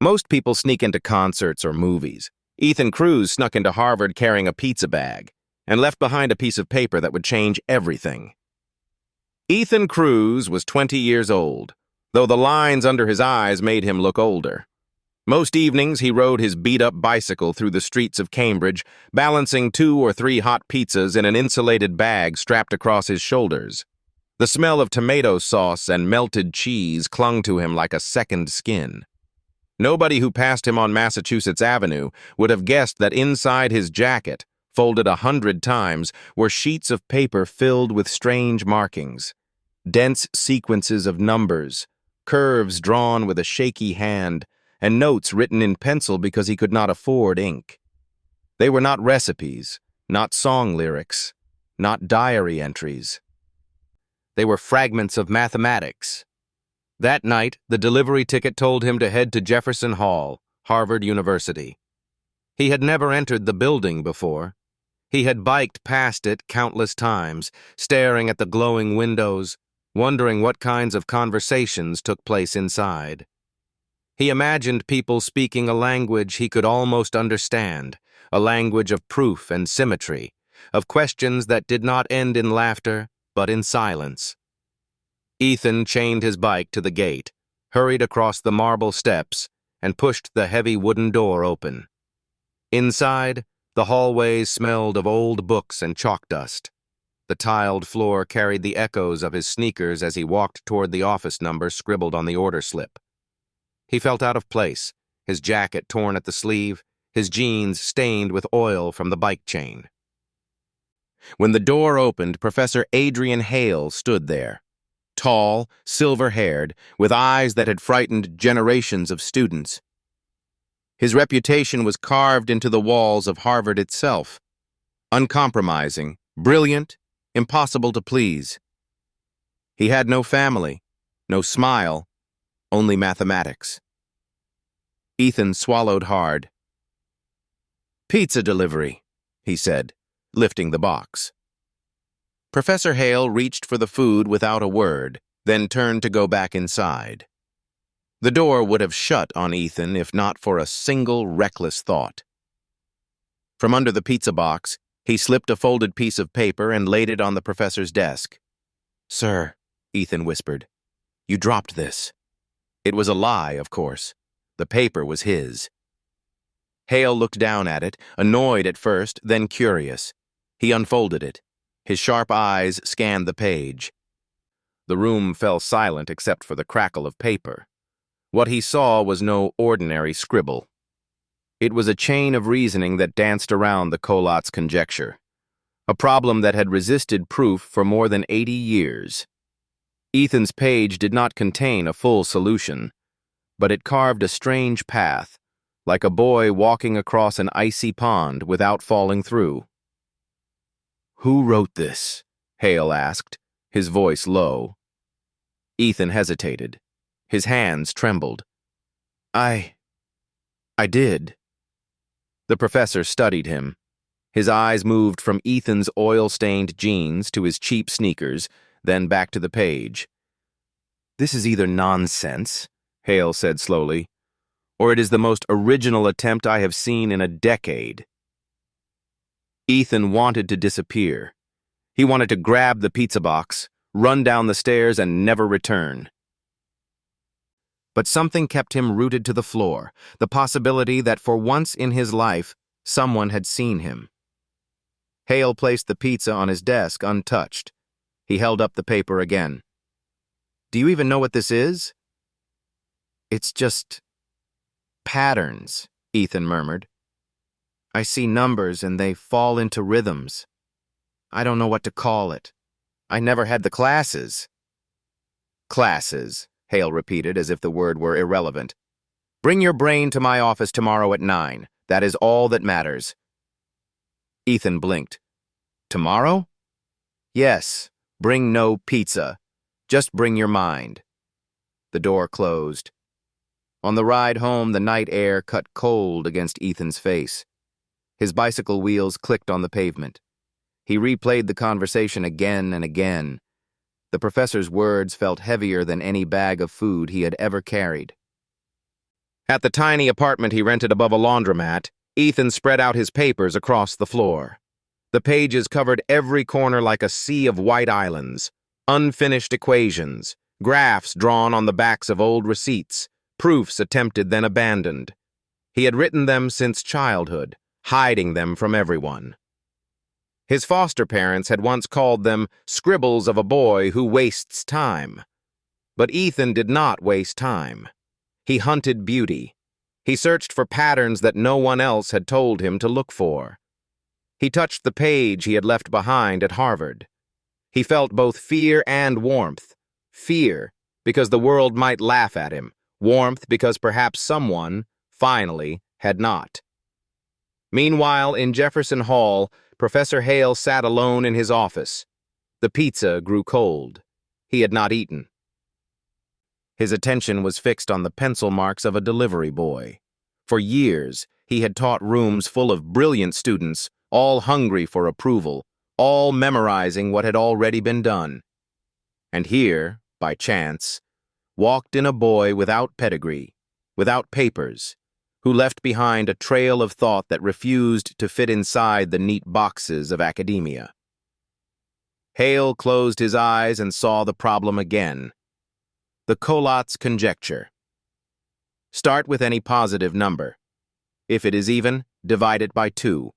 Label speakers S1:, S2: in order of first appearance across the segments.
S1: Most people sneak into concerts or movies. Ethan Cruz snuck into Harvard carrying a pizza bag and left behind a piece of paper that would change everything. Ethan Cruz was 20 years old, though the lines under his eyes made him look older. Most evenings, he rode his beat-up bicycle through the streets of Cambridge, balancing 2 or 3 hot pizzas in an insulated bag strapped across his shoulders. The smell of tomato sauce and melted cheese clung to him like a second skin. Nobody who passed him on Massachusetts Avenue would have guessed that inside his jacket, folded 100 times, were sheets of paper filled with strange markings, dense sequences of numbers, curves drawn with a shaky hand, and notes written in pencil because he could not afford ink. They were not recipes, not song lyrics, not diary entries. They were fragments of mathematics. That night, the delivery ticket told him to head to Jefferson Hall, Harvard University. He had never entered the building before. He had biked past it countless times, staring at the glowing windows, wondering what kinds of conversations took place inside. He imagined people speaking a language he could almost understand, a language of proof and symmetry, of questions that did not end in laughter, but in silence. Ethan chained his bike to the gate, hurried across the marble steps, and pushed the heavy wooden door open. Inside, the hallways smelled of old books and chalk dust. The tiled floor carried the echoes of his sneakers as he walked toward the office number scribbled on the order slip. He felt out of place, his jacket torn at the sleeve, his jeans stained with oil from the bike chain. When the door opened, Professor Adrian Hale stood there, tall, silver-haired, with eyes that had frightened generations of students. His reputation was carved into the walls of Harvard itself. Uncompromising, brilliant, impossible to please. He had no family, no smile, only mathematics. Ethan swallowed hard. "Pizza delivery," he said, lifting the box. Professor Hale reached for the food without a word, then turned to go back inside. The door would have shut on Ethan if not for a single reckless thought. From under the pizza box, he slipped a folded piece of paper and laid it on the professor's desk. "Sir," Ethan whispered, "you dropped this." It was a lie, of course. The paper was his. Hale looked down at it, annoyed at first, then curious. He unfolded it. His sharp eyes scanned the page. The room fell silent except for the crackle of paper. What he saw was no ordinary scribble. It was a chain of reasoning that danced around the Colot's conjecture, a problem that had resisted proof for more than 80 years. Ethan's page did not contain a full solution, but it carved a strange path, like a boy walking across an icy pond without falling through. "Who wrote this?" Hale asked, his voice low. Ethan hesitated. His hands trembled. I did." The professor studied him. His eyes moved from Ethan's oil-stained jeans to his cheap sneakers, then back to the page. "This is either nonsense," Hale said slowly, "or it is the most original attempt I have seen in a decade." Ethan wanted to disappear. He wanted to grab the pizza box, run down the stairs, and never return. But something kept him rooted to the floor, the possibility that for once in his life, someone had seen him. Hale placed the pizza on his desk untouched. He held up the paper again. "Do you even know what this is?" "It's just patterns," Ethan murmured. "I see numbers and they fall into rhythms. I don't know what to call it. I never had the classes." "Classes," Hale repeated as if the word were irrelevant. "Bring your brain to my office tomorrow at 9. That is all that matters." Ethan blinked. "Tomorrow?" "Yes. Bring no pizza. Just bring your mind." The door closed. On the ride home, the night air cut cold against Ethan's face. His bicycle wheels clicked on the pavement. He replayed the conversation again and again. The professor's words felt heavier than any bag of food he had ever carried. At the tiny apartment he rented above a laundromat, Ethan spread out his papers across the floor. The pages covered every corner like a sea of white islands, unfinished equations, graphs drawn on the backs of old receipts, proofs attempted then abandoned. He had written them since childhood, hiding them from everyone. His foster parents had once called them scribbles of a boy who wastes time. But Ethan did not waste time. He hunted beauty. He searched for patterns that no one else had told him to look for. He touched the page he had left behind at Harvard. He felt both fear and warmth. Fear, because the world might laugh at him. Warmth, because perhaps someone, finally, had not. Meanwhile, in Jefferson Hall, Professor Hale sat alone in his office. The pizza grew cold. He had not eaten. His attention was fixed on the pencil marks of a delivery boy. For years, he had taught rooms full of brilliant students, all hungry for approval, all memorizing what had already been done. And here, by chance, walked in a boy without pedigree, without papers, who left behind a trail of thought that refused to fit inside the neat boxes of academia. Hale closed his eyes and saw the problem again. The Collat's conjecture. Start with any positive number. If it is even, divide it by 2.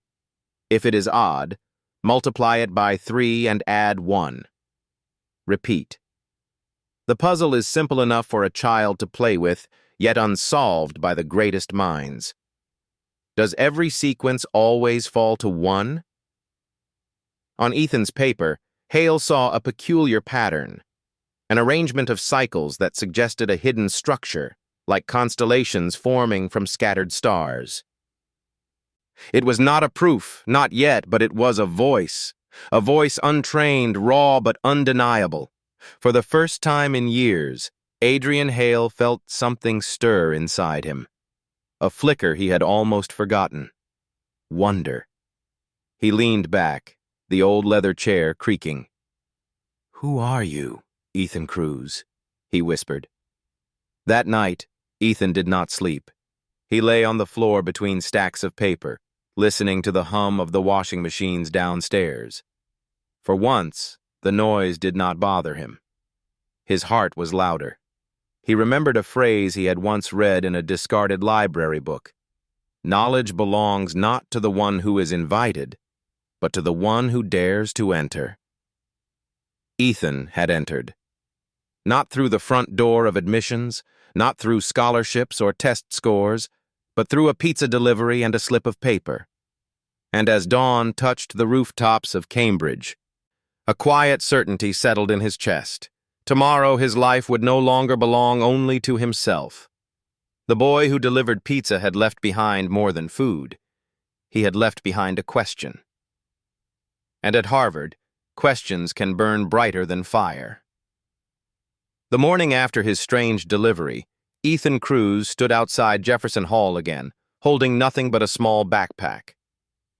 S1: If it is odd, multiply it by 3 and add 1. Repeat. The puzzle is simple enough for a child to play with, yet unsolved by the greatest minds. Does every sequence always fall to 1? On Ethan's paper, Hale saw a peculiar pattern, an arrangement of cycles that suggested a hidden structure, like constellations forming from scattered stars. It was not a proof, not yet, but it was a voice untrained, raw, but undeniable. For the first time in years, Adrian Hale felt something stir inside him. A flicker he had almost forgotten. Wonder. He leaned back, the old leather chair creaking. "Who are you, Ethan Cruz?" he whispered. That night, Ethan did not sleep. He lay on the floor between stacks of paper, listening to the hum of the washing machines downstairs. For once, the noise did not bother him. His heart was louder. He remembered a phrase he had once read in a discarded library book. Knowledge belongs not to the one who is invited, but to the one who dares to enter. Ethan had entered. Not through the front door of admissions, not through scholarships or test scores, but through a pizza delivery and a slip of paper. And as dawn touched the rooftops of Cambridge, a quiet certainty settled in his chest. Tomorrow his life would no longer belong only to himself. The boy who delivered pizza had left behind more than food. He had left behind a question. And at Harvard, questions can burn brighter than fire. The morning after his strange delivery, Ethan Cruz stood outside Jefferson Hall again, holding nothing but a small backpack.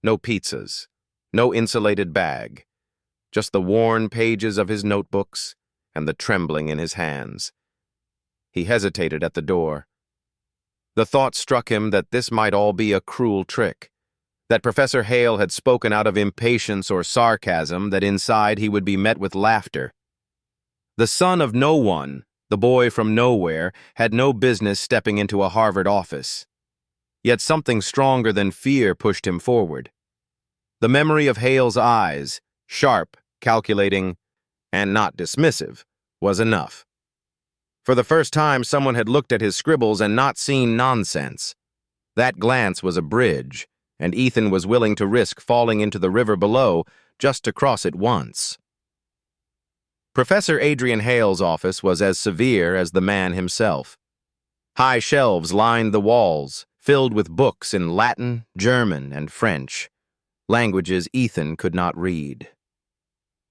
S1: No pizzas, no insulated bag, just the worn pages of his notebooks and the trembling in his hands. He hesitated at the door. The thought struck him that this might all be a cruel trick, that Professor Hale had spoken out of impatience or sarcasm, that inside he would be met with laughter. The son of no one, the boy from nowhere, had no business stepping into a Harvard office. Yet something stronger than fear pushed him forward. The memory of Hale's eyes, sharp, calculating, and not dismissive, was enough. For the first time, someone had looked at his scribbles and not seen nonsense. That glance was a bridge, and Ethan was willing to risk falling into the river below just to cross it once. Professor Adrian Hale's office was as severe as the man himself. High shelves lined the walls, filled with books in Latin, German, and French, languages Ethan could not read.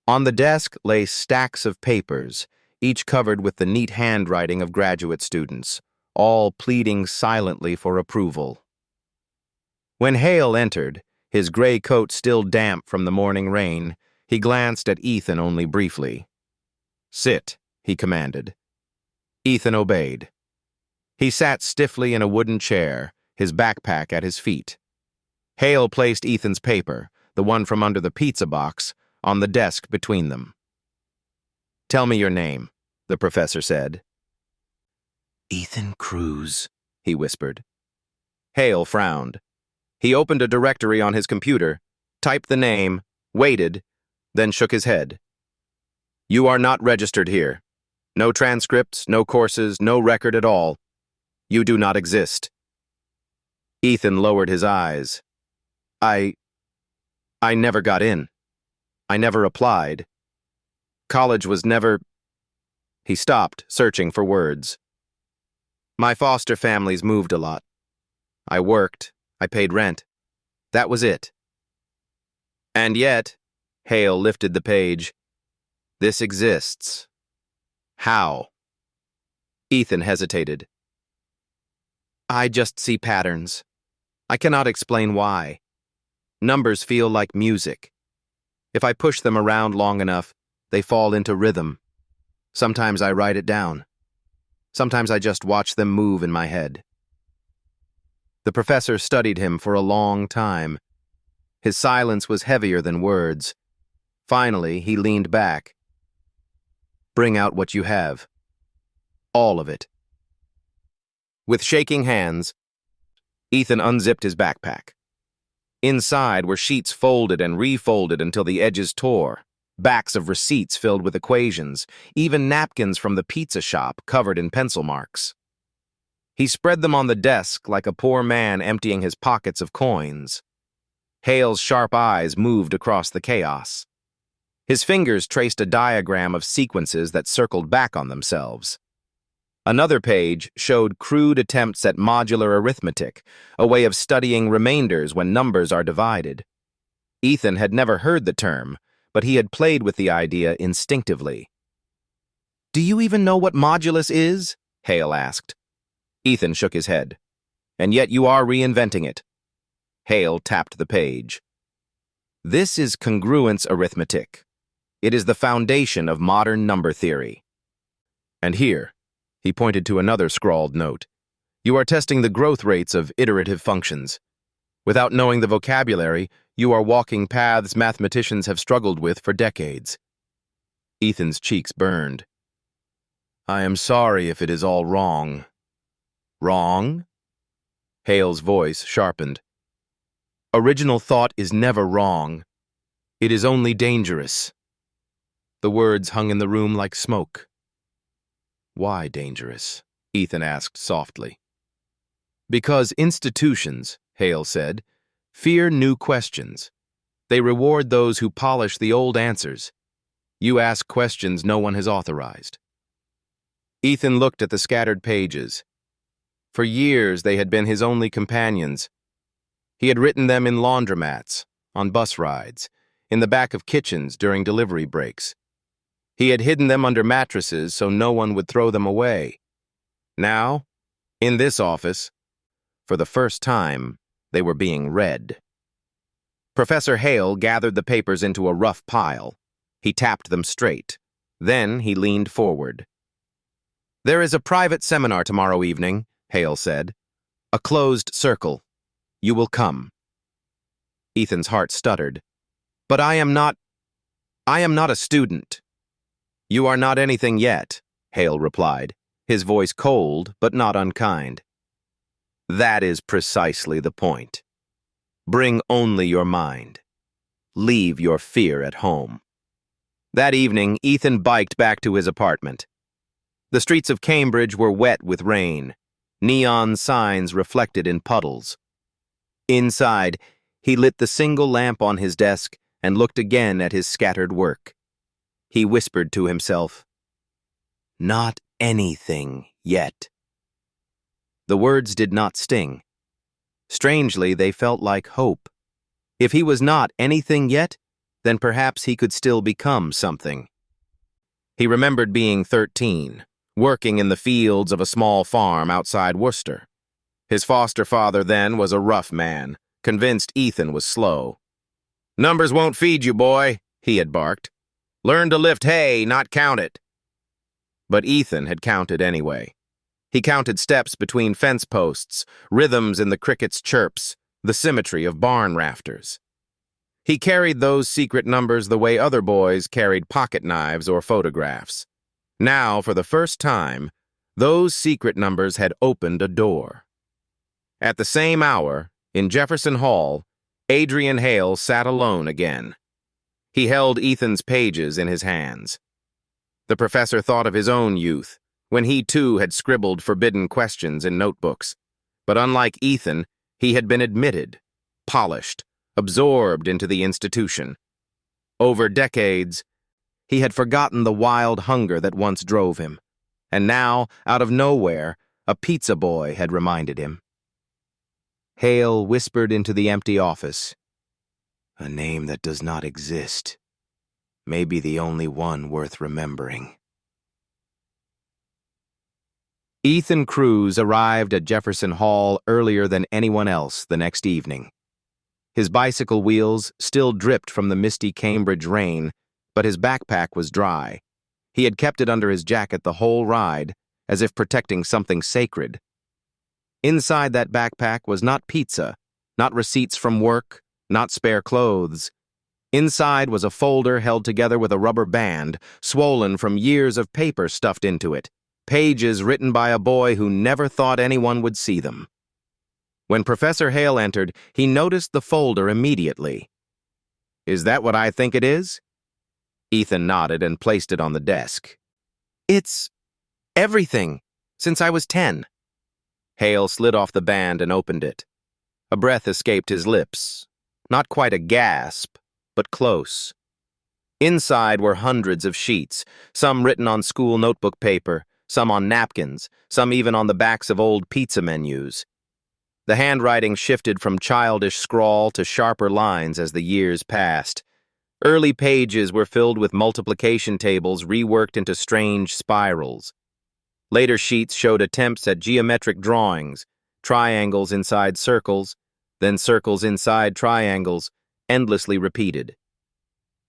S1: On the desk lay stacks of papers, each covered with the neat handwriting of graduate students, all pleading silently for approval. When Hale entered, his gray coat still damp from the morning rain, he glanced at Ethan only briefly. "Sit," he commanded. Ethan obeyed. He sat stiffly in a wooden chair, his backpack at his feet. Hale placed Ethan's paper, the one from under the pizza box, on the desk between them. "Tell me your name," the professor said.
S2: "Ethan Cruz,"
S1: he whispered. Hale frowned. He opened a directory on his computer, typed the name, waited, then shook his head. "You are not registered here. No transcripts, no courses, no record at all. You do not exist." Ethan lowered his eyes. I never got in. I never applied. College was never..." He stopped, searching for words. "My foster families moved a lot. I worked, I paid rent. That was it." "And yet," Hale lifted the page, "this exists. How?" Ethan hesitated. "I just see patterns. I cannot explain why. Numbers feel like music. If I push them around long enough, they fall into rhythm. Sometimes I write it down. Sometimes I just watch them move in my head." The professor studied him for a long time. His silence was heavier than words. Finally, he leaned back. "Bring out what you have. All of it." With shaking hands, Ethan unzipped his backpack. Inside were sheets folded and refolded until the edges tore, backs of receipts filled with equations, even napkins from the pizza shop covered in pencil marks. He spread them on the desk like a poor man emptying his pockets of coins. Hale's sharp eyes moved across the chaos. His fingers traced a diagram of sequences that circled back on themselves. Another page showed crude attempts at modular arithmetic, a way of studying remainders when numbers are divided. Ethan had never heard the term, but he had played with the idea instinctively. "Do you even know what modulus is?" Hale asked. Ethan shook his head. "And yet you are reinventing it." Hale tapped the page. "This is congruence arithmetic. It is the foundation of modern number theory." And here, he pointed to another scrawled note, "you are testing the growth rates of iterative functions. Without knowing the vocabulary, you are walking paths mathematicians have struggled with for decades." Ethan's cheeks burned. "I am sorry if it is all wrong." "Wrong?" Hale's voice sharpened. "Original thought is never wrong. It is only dangerous." The words hung in the room like smoke. "Why dangerous?" Ethan asked softly. "Because institutions," Hale said, "fear new questions. They reward those who polish the old answers. You ask questions no one has authorized." Ethan looked at the scattered pages. For years they had been his only companions. He had written them in laundromats, on bus rides, in the back of kitchens during delivery breaks. He had hidden them under mattresses so no one would throw them away. Now, in this office, for the first time, they were being read. Professor Hale gathered the papers into a rough pile. He tapped them straight. Then he leaned forward. "There is a private seminar tomorrow evening," Hale said. "A closed circle. You will come." Ethan's heart stuttered. "But I am not a student." "You are not anything yet," Hale replied, his voice cold but not unkind. "That is precisely the point. Bring only your mind. Leave your fear at home." That evening, Ethan biked back to his apartment. The streets of Cambridge were wet with rain. Neon signs reflected in puddles. Inside, he lit the single lamp on his desk and looked again at his scattered work. He whispered to himself, "Not anything yet." The words did not sting. Strangely, they felt like hope. If he was not anything yet, then perhaps he could still become something. He remembered being 13, working in the fields of a small farm outside Worcester. His foster father then was a rough man, convinced Ethan was slow. "Numbers won't feed you, boy," he had barked. "Learn to lift hay, not count it." But Ethan had counted anyway. He counted steps between fence posts, rhythms in the crickets' chirps, the symmetry of barn rafters. He carried those secret numbers the way other boys carried pocket knives or photographs. Now, for the first time, those secret numbers had opened a door. At the same hour, in Jefferson Hall, Adrian Hale sat alone again. He held Ethan's pages in his hands. The professor thought of his own youth, when he too had scribbled forbidden questions in notebooks. But unlike Ethan, he had been admitted, polished, absorbed into the institution. Over decades, he had forgotten the wild hunger that once drove him, and now, out of nowhere, a pizza boy had reminded him. Hale whispered into the empty office. A name that does not exist may be the only one worth remembering. Ethan Cruz arrived at Jefferson Hall earlier than anyone else the next evening. His bicycle wheels still dripped from the misty Cambridge rain, but his backpack was dry. He had kept it under his jacket the whole ride, as if protecting something sacred. Inside that backpack was not pizza, not receipts from work, not spare clothes. Inside was a folder held together with a rubber band, swollen from years of paper stuffed into it, pages written by a boy who never thought anyone would see them. When Professor Hale entered, he noticed the folder immediately. Is that what I think it is? Ethan nodded and placed it on the desk. It's everything, since I was 10. Hale slid off the band and opened it. A breath escaped his lips. Not quite a gasp, but close. Inside were hundreds of sheets, some written on school notebook paper, some on napkins, some even on the backs of old pizza menus. The handwriting shifted from childish scrawl to sharper lines as the years passed. Early pages were filled with multiplication tables reworked into strange spirals. Later sheets showed attempts at geometric drawings, triangles inside circles, then circles inside triangles, endlessly repeated.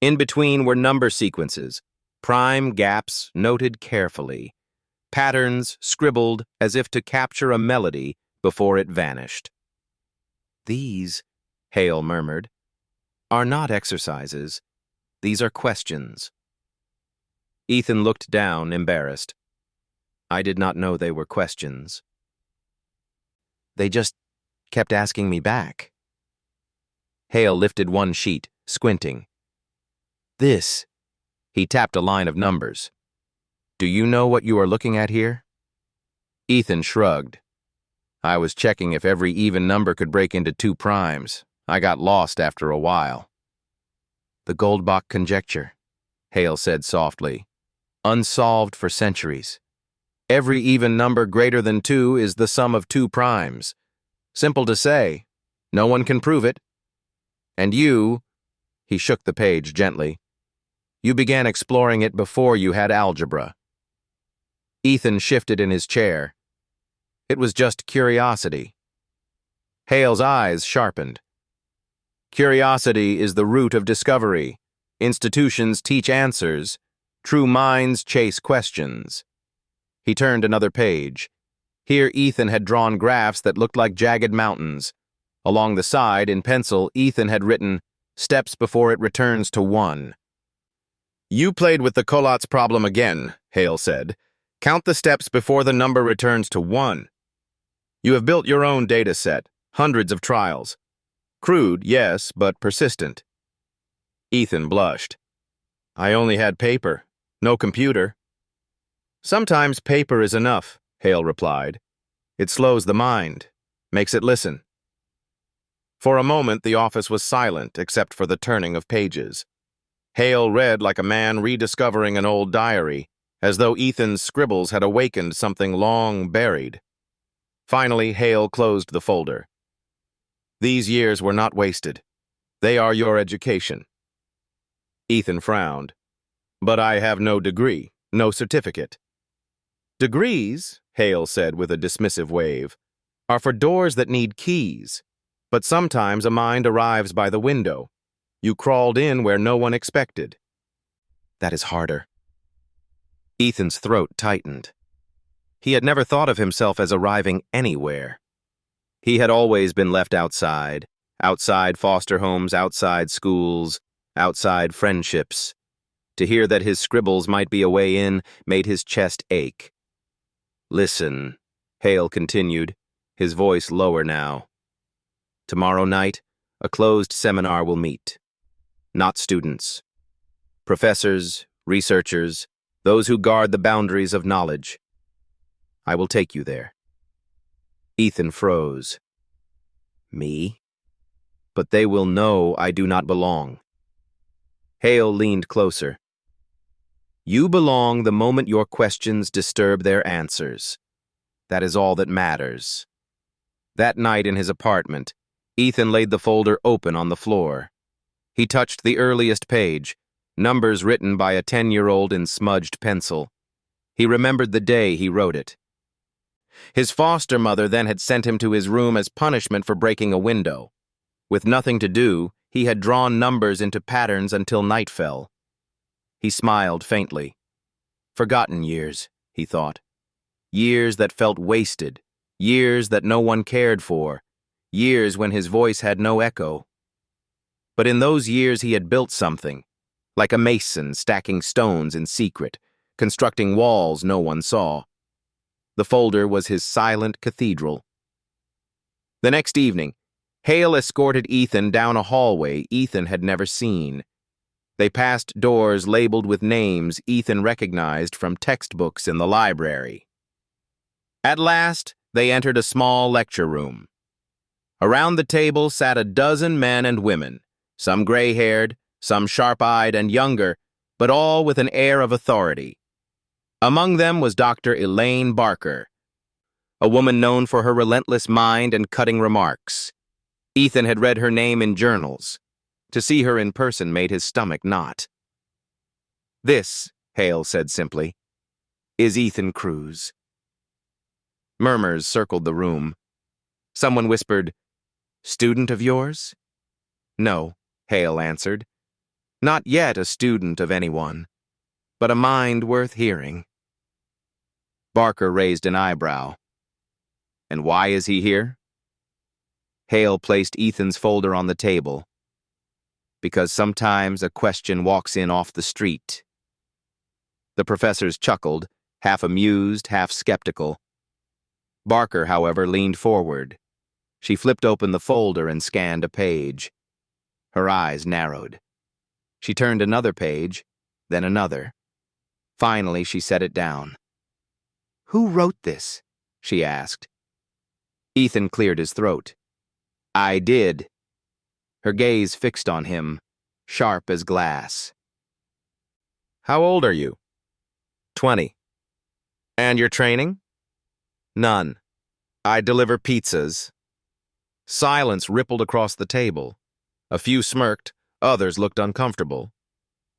S1: In between were number sequences, prime gaps noted carefully, patterns scribbled as if to capture a melody before it vanished. These, Hale murmured, are not exercises. These are questions. Ethan looked down, embarrassed. I did not know they were questions. They just kept asking me back. Hale lifted one sheet, squinting. This. He tapped a line of numbers. Do you know what you are looking at here? Ethan shrugged. I was checking if every even number could break into 2 primes. I got lost after a while. The Goldbach conjecture, Hale said softly. Unsolved for centuries. Every even number greater than 2 is the sum of 2 primes. Simple to say. No one can prove it. And you, he shook the page gently, you began exploring it before you had algebra. Ethan shifted in his chair. It was just curiosity. Hale's eyes sharpened. Curiosity is the root of discovery. Institutions teach answers. True minds chase questions. He turned another page. Here Ethan had drawn graphs that looked like jagged mountains. Along the side, in pencil, Ethan had written, steps before it returns to 1. You played with the Collatz problem again, Hale said. Count the steps before the number returns to 1. You have built your own data set, hundreds of trials. Crude, yes, but persistent. Ethan blushed. I only had paper, no computer. Sometimes paper is enough, Hale replied. It slows the mind, makes it listen. For a moment, the office was silent except for the turning of pages. Hale read like a man rediscovering an old diary, as though Ethan's scribbles had awakened something long buried. Finally, Hale closed the folder. These years were not wasted. They are your education. Ethan frowned. But I have no degree, no certificate. Degrees, Hale said with a dismissive wave, are for doors that need keys. But sometimes a mind arrives by the window. You crawled in where no one expected. That is harder. Ethan's throat tightened. He had never thought of himself as arriving anywhere. He had always been left outside foster homes, outside schools, outside friendships. To hear that his scribbles might be a way in made his chest ache. "Listen," Hale continued, his voice lower now. "Tomorrow night, a closed seminar will meet. Not students. Professors, researchers, those who guard the boundaries of knowledge. I will take you there." Ethan froze. "Me? But they will know I do not belong." Hale leaned closer. "You belong the moment your questions disturb their answers. That is all that matters." That night in his apartment, Ethan laid the folder open on the floor. He touched the earliest page, numbers written by a 10-year-old in smudged pencil. He remembered the day he wrote it. His foster mother then had sent him to his room as punishment for breaking a window. With nothing to do, he had drawn numbers into patterns until night fell. He smiled faintly. Forgotten years, he thought. Years that felt wasted, years that no one cared for, years when his voice had no echo. But in those years he had built something, like a mason stacking stones in secret, constructing walls no one saw. The folder was his silent cathedral. The next evening, Hale escorted Ethan down a hallway Ethan had never seen. They passed doors labeled with names Ethan recognized from textbooks in the library. At last, they entered a small lecture room. Around the table sat a dozen men and women, some gray-haired, some sharp-eyed and younger, but all with an air of authority. Among them was Dr. Elaine Barker, a woman known for her relentless mind and cutting remarks. Ethan had read her name in journals. To see her in person made his stomach knot. "This," Hale said simply, "is Ethan Cruz." Murmurs circled the room. Someone whispered, "Student of yours?" "No," Hale answered. "Not yet a student of anyone, but a mind worth hearing." Barker raised an eyebrow. "And why is he here?" Hale placed Ethan's folder on the table. "Because sometimes a question walks in off the street." The professors chuckled, half amused, half skeptical. Barker, however, leaned forward. She flipped open the folder and scanned a page. Her eyes narrowed. She turned another page, then another. Finally, she set it down. "Who wrote this?" she asked. Ethan cleared his throat. "I did." Her gaze fixed on him, sharp as glass. "How old are you?" 20. "And your training?" "None. I deliver pizzas." Silence rippled across the table. A few smirked, others looked uncomfortable.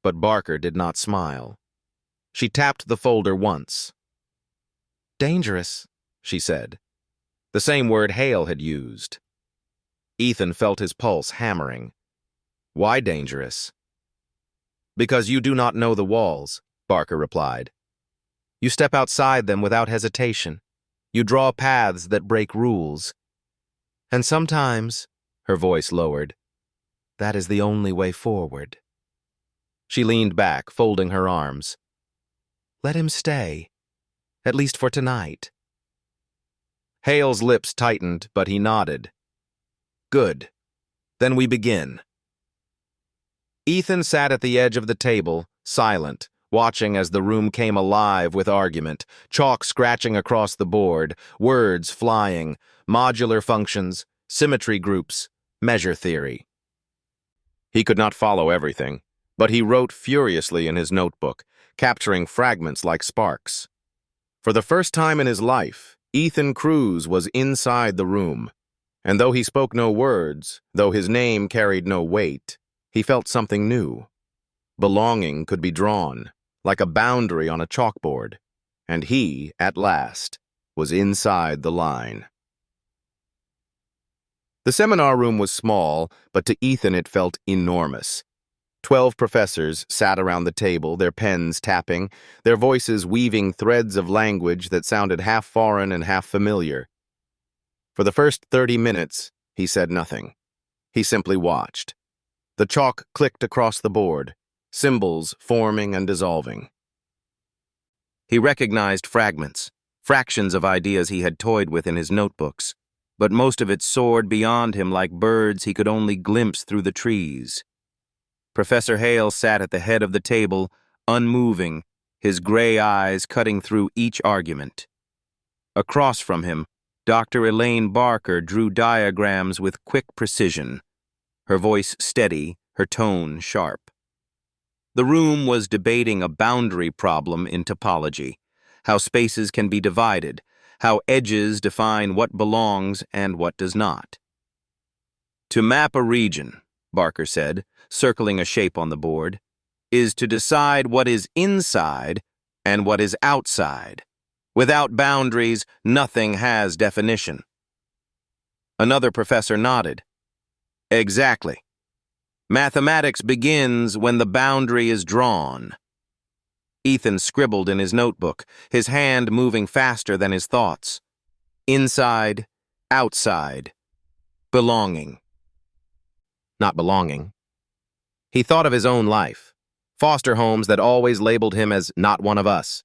S1: But Barker did not smile. She tapped the folder once. "Dangerous," she said. The same word Hale had used. Ethan felt his pulse hammering. "Why dangerous?" "Because you do not know the walls," Barker replied. "You step outside them without hesitation. You draw paths that break rules. And sometimes," her voice lowered, "that is the only way forward." She leaned back, folding her arms. "Let him stay, at least for tonight." Hale's lips tightened, but he nodded. "Good. Then we begin." Ethan sat at the edge of the table, silent, watching as the room came alive with argument, chalk scratching across the board, words flying, modular functions, symmetry groups, measure theory. He could not follow everything, but he wrote furiously in his notebook, capturing fragments like sparks. For the first time in his life, Ethan Cruz was inside the room, and though he spoke no words, though his name carried no weight, he felt something new. Belonging could be drawn, like a boundary on a chalkboard, and he, at last, was inside the line. The seminar room was small, but to Ethan it felt enormous. 12 professors sat around the table, their pens tapping, their voices weaving threads of language that sounded half foreign and half familiar. For the first 30 minutes, he said nothing. He simply watched. The chalk clicked across the board, symbols forming and dissolving. He recognized fragments, fractions of ideas he had toyed with in his notebooks, but most of it soared beyond him like birds he could only glimpse through the trees. Professor Hale sat at the head of the table, unmoving, his gray eyes cutting through each argument. Across from him, Dr. Elaine Barker drew diagrams with quick precision, her voice steady, her tone sharp. The room was debating a boundary problem in topology, how spaces can be divided, how edges define what belongs and what does not. To map a region, Barker said, circling a shape on the board, is to decide what is inside and what is outside. Without boundaries, nothing has definition. Another professor nodded. Exactly. Mathematics begins when the boundary is drawn. Ethan scribbled in his notebook, his hand moving faster than his thoughts. Inside, outside, belonging. Not belonging. He thought of his own life. Foster homes that always labeled him as not one of us.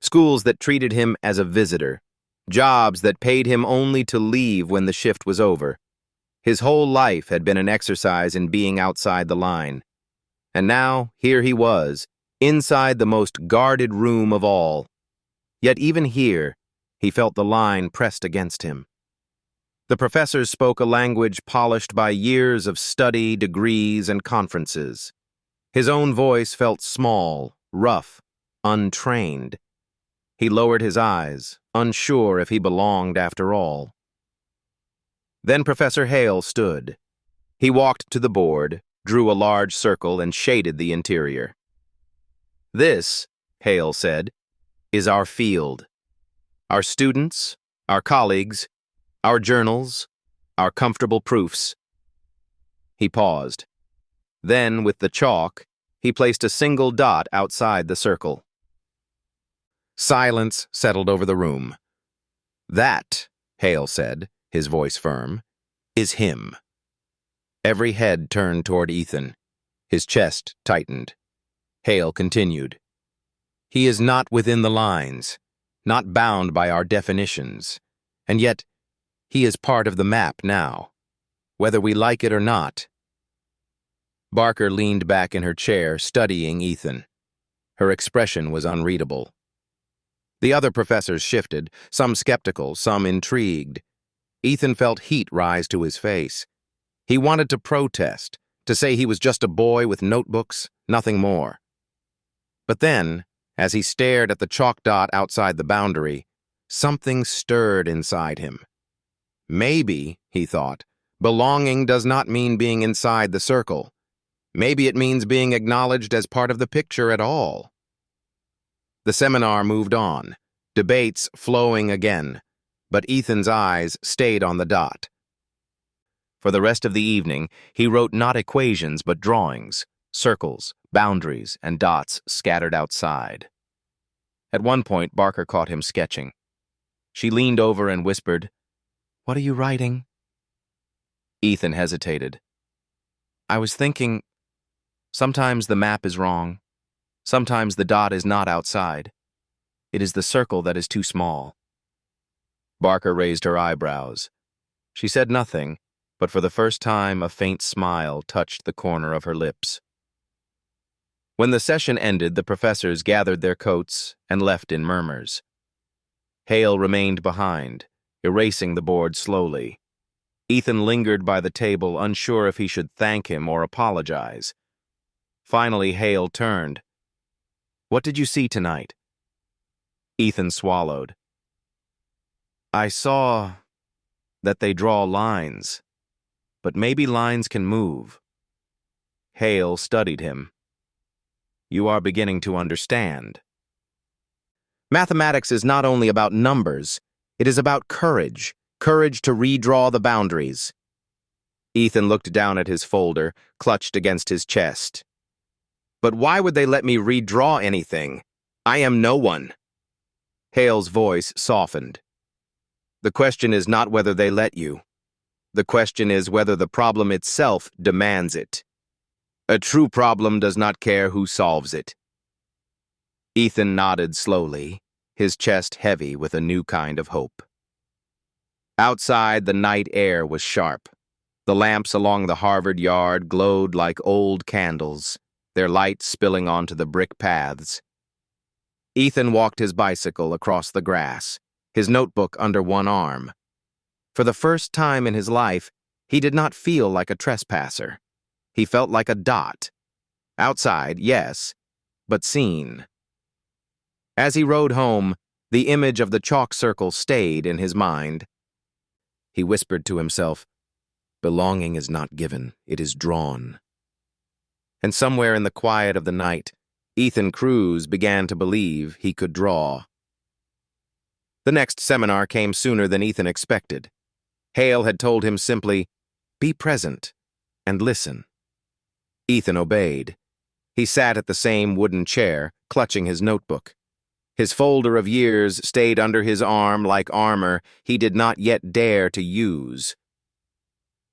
S1: Schools that treated him as a visitor. Jobs that paid him only to leave when the shift was over. His whole life had been an exercise in being outside the line. And now, here he was, inside the most guarded room of all. Yet even here, he felt the line pressed against him. The professors spoke a language polished by years of study, degrees, and conferences. His own voice felt small, rough, untrained. He lowered his eyes, unsure if he belonged after all. Then Professor Hale stood. He walked to the board, drew a large circle, and shaded the interior. This, Hale said, is our field. Our students, our colleagues, our journals, our comfortable proofs. He paused. Then, with the chalk, he placed a single dot outside the circle. Silence settled over the room. That, Hale said, his voice firm, is him. Every head turned toward Ethan. His chest tightened. Hale continued. He is not within the lines, not bound by our definitions, and yet he is part of the map now, whether we like it or not. Barker leaned back in her chair, studying Ethan. Her expression was unreadable. The other professors shifted, some skeptical, some intrigued. Ethan felt heat rise to his face. He wanted to protest, to say he was just a boy with notebooks, nothing more. But then, as he stared at the chalk dot outside the boundary, something stirred inside him. Maybe, he thought, belonging does not mean being inside the circle. Maybe it means being acknowledged as part of the picture at all. The seminar moved on, debates flowing again, but Ethan's eyes stayed on the dot. For the rest of the evening, he wrote not equations but drawings, circles, boundaries, and dots scattered outside. At one point, Barker caught him sketching. She leaned over and whispered, "What are you writing?" Ethan hesitated. "I was thinking, sometimes the map is wrong. Sometimes the dot is not outside. It is the circle that is too small." Barker raised her eyebrows. She said nothing, but for the first time a faint smile touched the corner of her lips. When the session ended, the professors gathered their coats and left in murmurs. Hale remained behind, erasing the board slowly. Ethan lingered by the table, unsure if he should thank him or apologize. Finally, Hale turned. "What did you see tonight?" Ethan swallowed. "I saw that they draw lines, but maybe lines can move." Hale studied him. "You are beginning to understand." Mathematics is not only about numbers, it is about courage, courage to redraw the boundaries. Ethan looked down at his folder, clutched against his chest. But why would they let me redraw anything? I am no one. Hale's voice softened. The question is not whether they let you. The question is whether the problem itself demands it. A true problem does not care who solves it. Ethan nodded slowly, his chest heavy with a new kind of hope. Outside, the night air was sharp. The lamps along the Harvard yard glowed like old candles, their light spilling onto the brick paths. Ethan walked his bicycle across the grass, his notebook under one arm. For the first time in his life, he did not feel like a trespasser. He felt like a dot. Outside, yes, but seen. As he rode home, the image of the chalk circle stayed in his mind. He whispered to himself, "Belonging is not given, it is drawn." And somewhere in the quiet of the night, Ethan Cruz began to believe he could draw. The next seminar came sooner than Ethan expected. Hale had told him simply, "Be present and listen." Ethan obeyed. He sat at the same wooden chair, clutching his notebook. His folder of years stayed under his arm like armor he did not yet dare to use.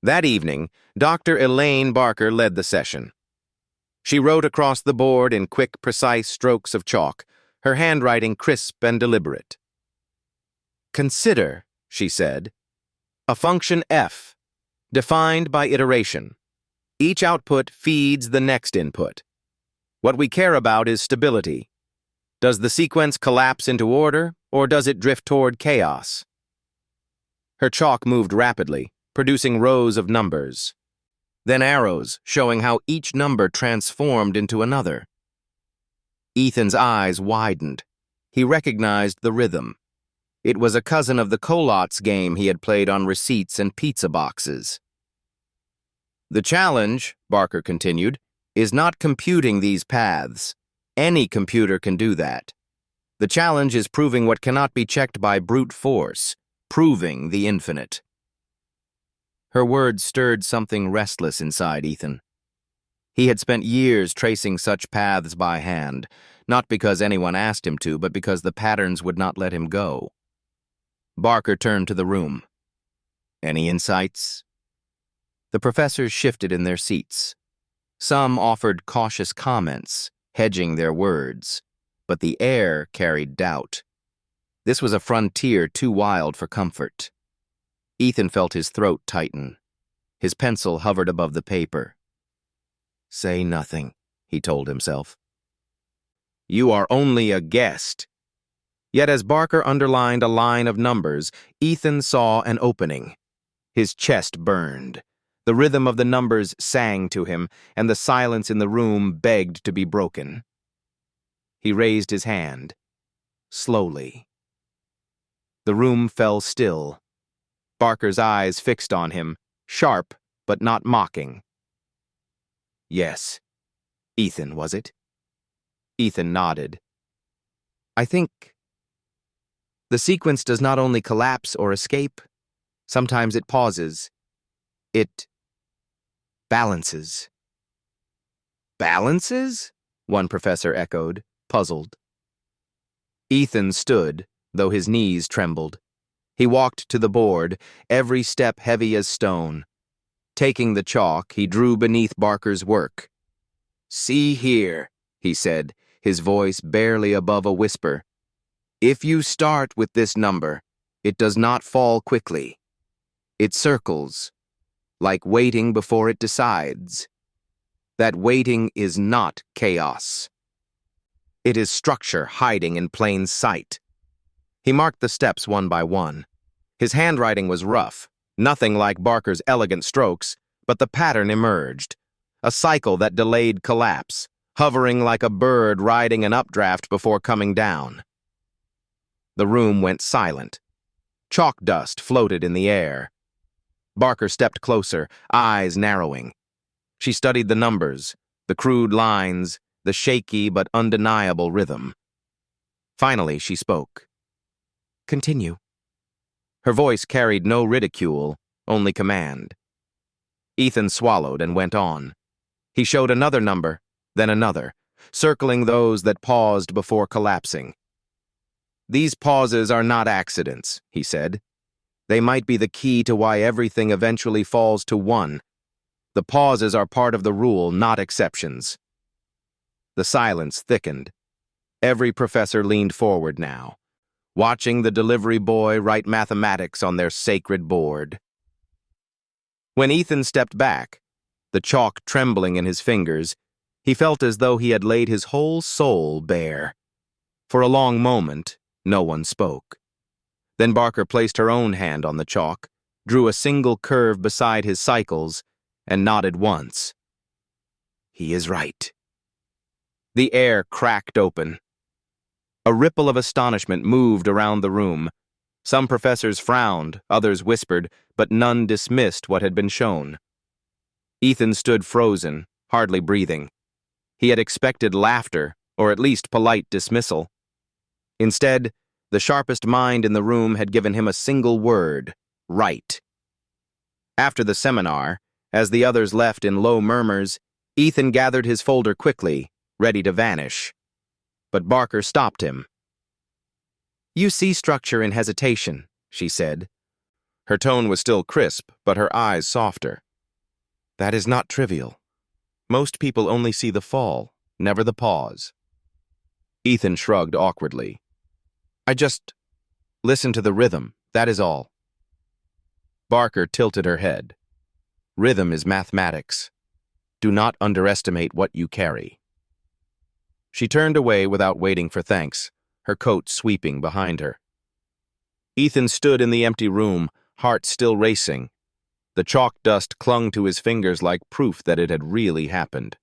S1: That evening, Dr. Elaine Barker led the session. She wrote across the board in quick, precise strokes of chalk, her handwriting crisp and deliberate. "Consider," she said, "a function f, defined by iteration. Each output feeds the next input. What we care about is stability. Does the sequence collapse into order, or does it drift toward chaos?" Her chalk moved rapidly, producing rows of numbers. Then arrows, showing how each number transformed into another. Ethan's eyes widened. He recognized the rhythm. It was a cousin of the Colots game he had played on receipts and pizza boxes. "The challenge," Barker continued, "is not computing these paths. Any computer can do that. The challenge is proving what cannot be checked by brute force, proving the infinite." Her words stirred something restless inside Ethan. He had spent years tracing such paths by hand, not because anyone asked him to, but because the patterns would not let him go. Barker turned to the room. "Any insights?" The professors shifted in their seats. Some offered cautious comments, hedging their words, but the air carried doubt. This was a frontier too wild for comfort. Ethan felt his throat tighten. His pencil hovered above the paper. "Say nothing," he told himself. "You are only a guest." Yet as Barker underlined a line of numbers, Ethan saw an opening. His chest burned. The rhythm of the numbers sang to him, and the silence in the room begged to be broken. He raised his hand. Slowly. The room fell still. Barker's eyes fixed on him, sharp but not mocking. "Yes. Ethan, was it?" Ethan nodded. "I think the sequence does not only collapse or escape, sometimes it pauses. It balances." "Balances?" one professor echoed, puzzled. Ethan stood, though his knees trembled. He walked to the board, every step heavy as stone. Taking the chalk, he drew beneath Barker's work. "See here," he said, his voice barely above a whisper. "If you start with this number, it does not fall quickly. It circles, like waiting before it decides. That waiting is not chaos. It is structure hiding in plain sight." He marked the steps one by one. His handwriting was rough, nothing like Barker's elegant strokes, but the pattern emerged. A cycle that delayed collapse, hovering like a bird riding an updraft before coming down. The room went silent. Chalk dust floated in the air. Barker stepped closer, eyes narrowing. She studied the numbers, the crude lines, the shaky but undeniable rhythm. Finally, she spoke. "Continue." Her voice carried no ridicule, only command. Ethan swallowed and went on. He showed another number, then another, circling those that paused before collapsing. "These pauses are not accidents," he said. "They might be the key to why everything eventually falls to one. The pauses are part of the rule, not exceptions." The silence thickened. Every professor leaned forward now, watching the delivery boy write mathematics on their sacred board. When Ethan stepped back, the chalk trembling in his fingers, he felt as though he had laid his whole soul bare. For a long moment, no one spoke. Then Barker placed her own hand on the chalk, drew a single curve beside his cycles, and nodded once. "He is right." The air cracked open. A ripple of astonishment moved around the room. Some professors frowned, others whispered, but none dismissed what had been shown. Ethan stood frozen, hardly breathing. He had expected laughter, or at least polite dismissal. Instead, the sharpest mind in the room had given him a single word: right. After the seminar, as the others left in low murmurs, Ethan gathered his folder quickly, ready to vanish. But Barker stopped him. "You see structure in hesitation," she said. Her tone was still crisp, but her eyes softer. "That is not trivial. Most people only see the fall, never the pause." Ethan shrugged awkwardly. "I just listen to the rhythm, that is all." Barker tilted her head. "Rhythm is mathematics. Do not underestimate what you carry." She turned away without waiting for thanks, her coat sweeping behind her. Ethan stood in the empty room, heart still racing. The chalk dust clung to his fingers like proof that it had really happened.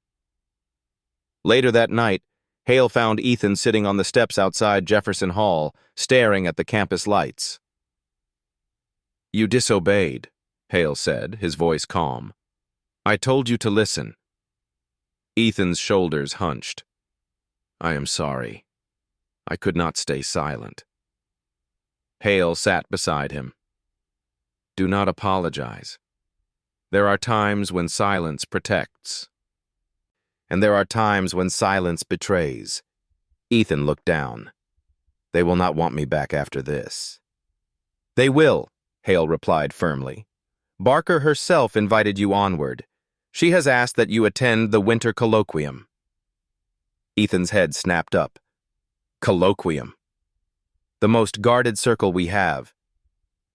S1: Later that night, Hale found Ethan sitting on the steps outside Jefferson Hall, staring at the campus lights. "You disobeyed," Hale said, his voice calm. "I told you to listen." Ethan's shoulders hunched. "I am sorry. I could not stay silent." Hale sat beside him. "Do not apologize. There are times when silence protects. And there are times when silence betrays." Ethan looked down. "They will not want me back after this." "They will," Hale replied firmly. "Barker herself invited you onward. She has asked that you attend the winter colloquium." Ethan's head snapped up. Colloquium. The most guarded circle we have.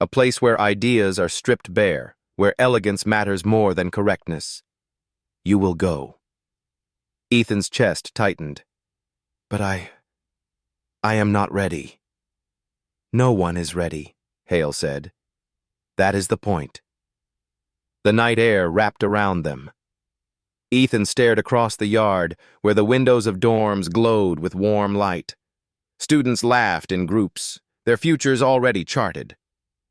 S1: A place where ideas are stripped bare, where elegance matters more than correctness. "You will go." Ethan's chest tightened. "But I am not ready." "No one is ready," Hale said. "That is the point." The night air wrapped around them. Ethan stared across the yard, where the windows of dorms glowed with warm light. Students laughed in groups, their futures already charted.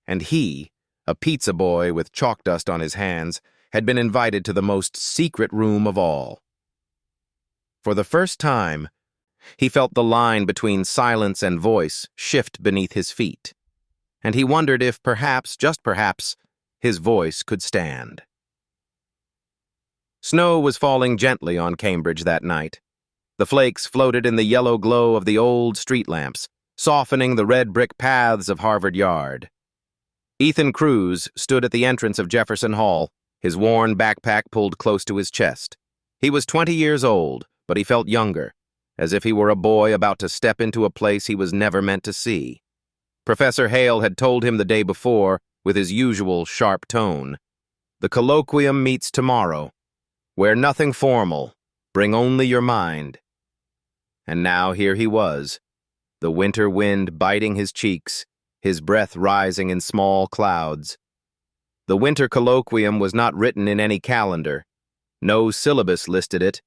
S1: And he, a pizza boy with chalk dust on his hands, had been invited to the most secret room of all. For the first time, he felt the line between silence and voice shift beneath his feet, and he wondered if perhaps, just perhaps, his voice could stand. Snow was falling gently on Cambridge that night. The flakes floated in the yellow glow of the old street lamps, softening the red brick paths of Harvard Yard. Ethan Cruz stood at the entrance of Jefferson Hall, his worn backpack pulled close to his chest. He was 20 years old, but he felt younger, as if he were a boy about to step into a place he was never meant to see. Professor Hale had told him the day before, with his usual sharp tone, "The colloquium meets tomorrow. Wear nothing formal, bring only your mind." And now here he was, the winter wind biting his cheeks, his breath rising in small clouds. The winter colloquium was not written in any calendar. No syllabus listed it.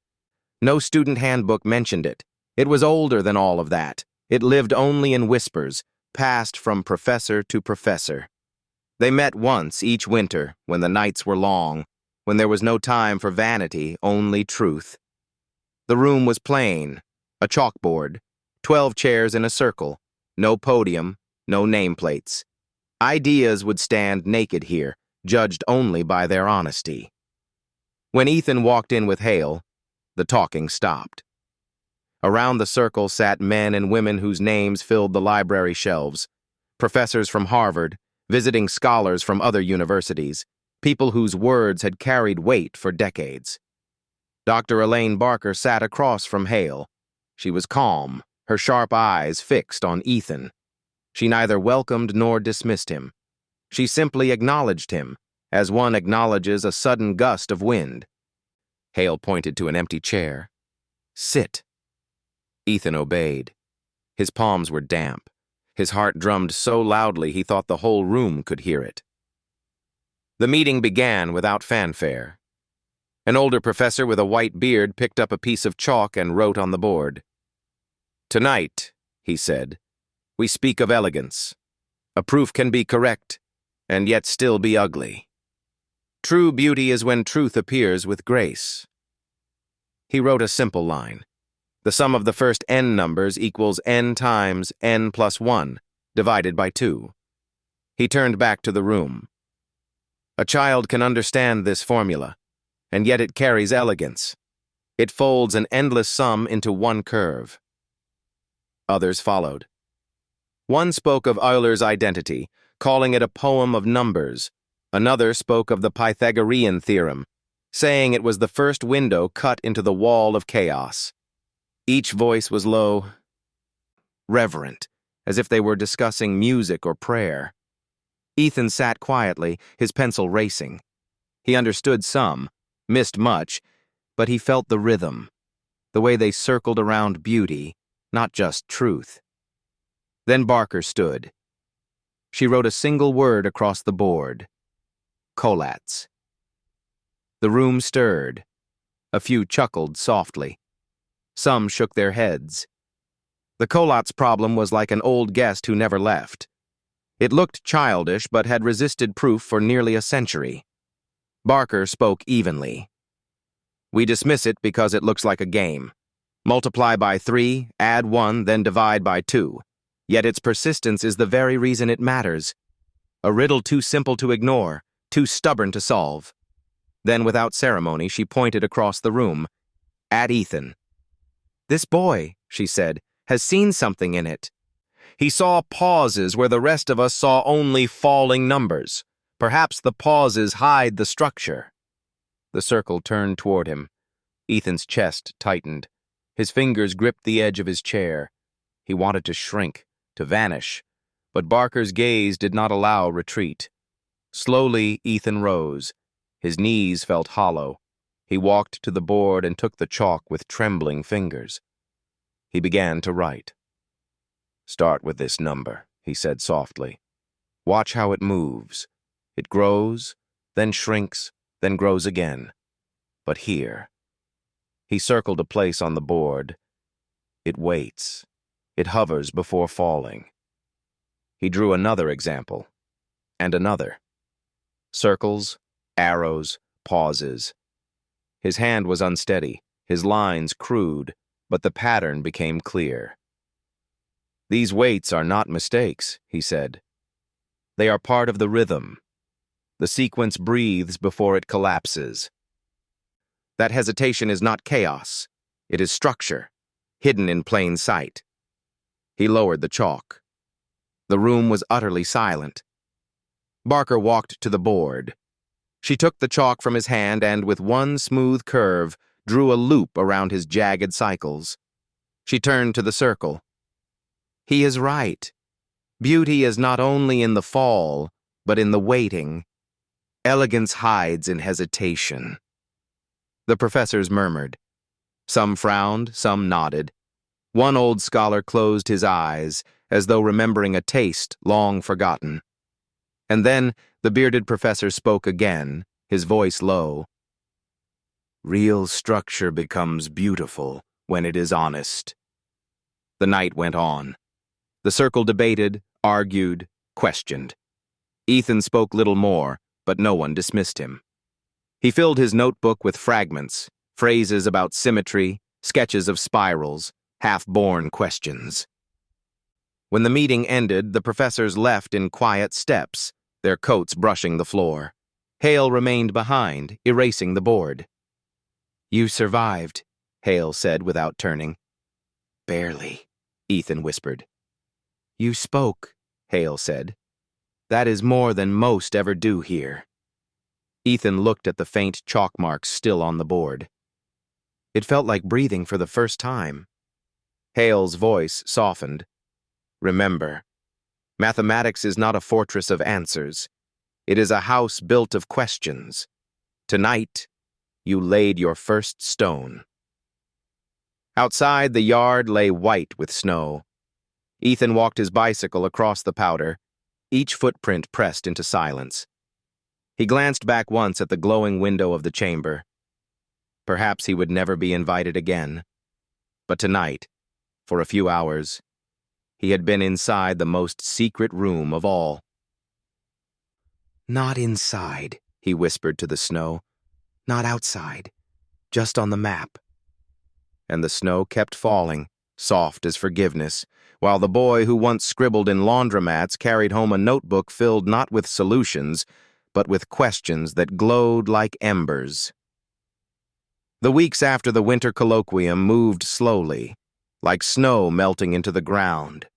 S1: No student handbook mentioned it. It was older than all of that. It lived only in whispers, passed from professor to professor. They met once each winter, when the nights were long, when there was no time for vanity, only truth. The room was plain, a chalkboard, 12 chairs in a circle, no podium, no nameplates. Ideas would stand naked here, judged only by their honesty. When Ethan walked in with Hale, the talking stopped. Around the circle sat men and women whose names filled the library shelves. Professors from Harvard, visiting scholars from other universities, people whose words had carried weight for decades. Dr. Elaine Barker sat across from Hale. She was calm, her sharp eyes fixed on Ethan. She neither welcomed nor dismissed him. She simply acknowledged him, as one acknowledges a sudden gust of wind. Hale pointed to an empty chair. "Sit." Ethan obeyed. His palms were damp. His heart drummed so loudly he thought the whole room could hear it. The meeting began without fanfare. An older professor with a white beard picked up a piece of chalk and wrote on the board. "Tonight," he said, "we speak of elegance. A proof can be correct, and yet still be ugly. True beauty is when truth appears with grace." He wrote a simple line. The sum of the first n numbers equals n times n plus 1, divided by 2. He turned back to the room. A child can understand this formula, and yet it carries elegance. It folds an endless sum into one curve. Others followed. One spoke of Euler's identity, calling it a poem of numbers. Another spoke of the Pythagorean theorem, saying it was the first window cut into the wall of chaos. Each voice was low, reverent, as if they were discussing music or prayer. Ethan sat quietly, his pencil racing. He understood some, missed much, but he felt the rhythm, the way they circled around beauty, not just truth. Then Barker stood. She wrote a single word across the board. Colats. The room stirred. A few chuckled softly. Some shook their heads. The Colats problem was like an old guest who never left. It looked childish but had resisted proof for nearly a century. Barker spoke evenly. "We dismiss it because it looks like a game. Multiply by 3, add 1, then divide by 2. Yet its persistence is the very reason it matters. A riddle too simple to ignore, too stubborn to solve." Then, without ceremony, she pointed across the room, at Ethan. "This boy," she said, "has seen something in it." He saw pauses where the rest of us saw only falling numbers. Perhaps the pauses hide the structure. The circle turned toward him. Ethan's chest tightened. His fingers gripped the edge of his chair. He wanted to shrink, to vanish, but Barker's gaze did not allow retreat. Slowly, Ethan rose. His knees felt hollow. He walked to the board and took the chalk with trembling fingers. He began to write. "Start with this number," he said softly. "Watch how it moves. It grows, then shrinks, then grows again. But here." He circled a place on the board. "It waits. It hovers before falling." He drew another example, and another. Circles, arrows, pauses. His hand was unsteady, his lines crude, but the pattern became clear. "These waits are not mistakes," he said. "They are part of the rhythm. The sequence breathes before it collapses. That hesitation is not chaos. It is structure, hidden in plain sight." He lowered the chalk. The room was utterly silent. Barker walked to the board. She took the chalk from his hand and, with one smooth curve, drew a loop around his jagged cycles. She turned to the circle. "He is right. Beauty is not only in the fall, but in the waiting. Elegance hides in hesitation." The professors murmured. Some frowned, some nodded. One old scholar closed his eyes, as though remembering a taste long forgotten. And then the bearded professor spoke again, his voice low. "Real structure becomes beautiful when it is honest." The night went on. The circle debated, argued, questioned. Ethan spoke little more, but no one dismissed him. He filled his notebook with fragments, phrases about symmetry, sketches of spirals, half-born questions. When the meeting ended, the professors left in quiet steps, their coats brushing the floor. Hale remained behind, erasing the board. "You survived," Hale said without turning. Barely, Ethan whispered. You spoke, Hale said. That is more than most ever do here. Ethan looked at the faint chalk marks still on the board. It felt like breathing for the first time. Hale's voice softened. Remember, mathematics is not a fortress of answers. It is a house built of questions. Tonight, you laid your first stone. Outside, the yard lay white with snow. Ethan walked his bicycle across the powder, each footprint pressed into silence. He glanced back once at the glowing window of the chamber. Perhaps he would never be invited again. But tonight, for a few hours, he had been inside the most secret room of all. Not inside, he whispered to the snow. Not outside, just on the map. And the snow kept falling, soft as forgiveness, while the boy who once scribbled in laundromats carried home a notebook filled not with solutions, but with questions that glowed like embers. The weeks after the winter colloquium moved slowly, like snow melting into the ground.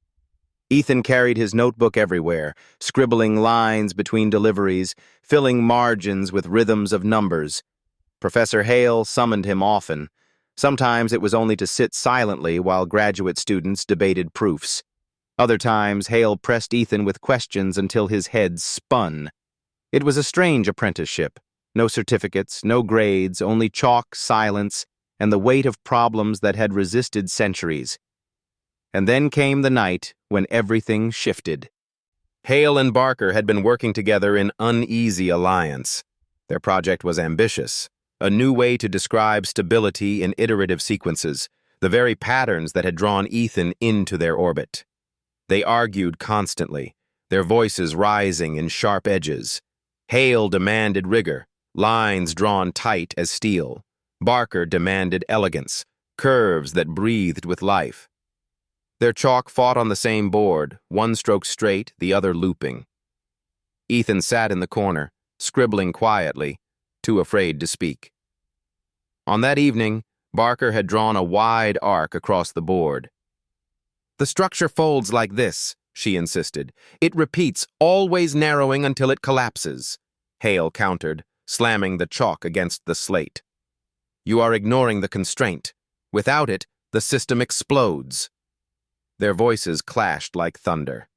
S1: Ethan carried his notebook everywhere, scribbling lines between deliveries, filling margins with rhythms of numbers. Professor Hale summoned him often. Sometimes it was only to sit silently while graduate students debated proofs. Other times, Hale pressed Ethan with questions until his head spun. It was a strange apprenticeship. No certificates, no grades, only chalk, silence, and the weight of problems that had resisted centuries. And then came the night when everything shifted. Hale and Barker had been working together in uneasy alliance. Their project was ambitious, a new way to describe stability in iterative sequences, the very patterns that had drawn Ethan into their orbit. They argued constantly, their voices rising in sharp edges. Hale demanded rigor, lines drawn tight as steel. Barker demanded elegance, curves that breathed with life. Their chalk fought on the same board, one stroke straight, the other looping. Ethan sat in the corner, scribbling quietly, too afraid to speak. On that evening, Barker had drawn a wide arc across the board. The structure folds like this, she insisted. It repeats, always narrowing until it collapses. Hale countered, slamming the chalk against the slate. You are ignoring the constraint. Without it, the system explodes. Their voices clashed like thunder.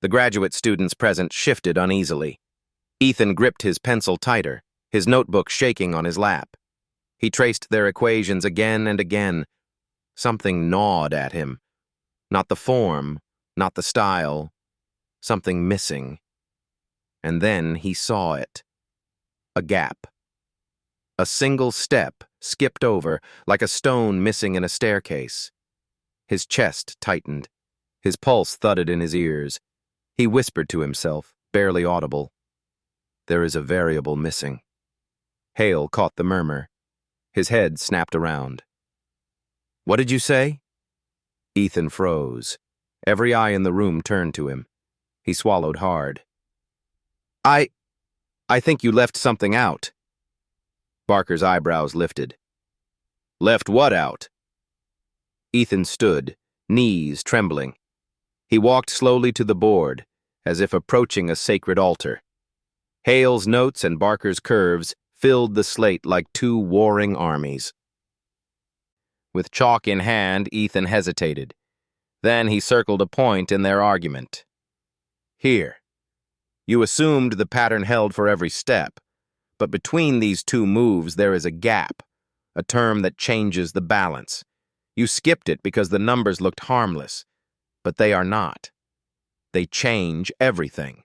S1: The graduate students present shifted uneasily. Ethan gripped his pencil tighter, his notebook shaking on his lap. He traced their equations again and again. Something gnawed at him. Not the form, not the style. Something missing. And then he saw it. A gap. A single step skipped over, like a stone missing in a staircase. His chest tightened. His pulse thudded in his ears. He whispered to himself, barely audible. There is a variable missing. Hale caught the murmur. His head snapped around. What did you say? Ethan froze. Every eye in the room turned to him. He swallowed hard. I think you left something out. Barker's eyebrows lifted. Left what out? Ethan stood, knees trembling. He walked slowly to the board, as if approaching a sacred altar. Hale's notes and Barker's curves filled the slate like two warring armies. With chalk in hand, Ethan hesitated. Then he circled a point in their argument. Here. You assumed the pattern held for every step, but between these two moves there is a gap, a term that changes the balance. You skipped it because the numbers looked harmless, but they are not. They change everything.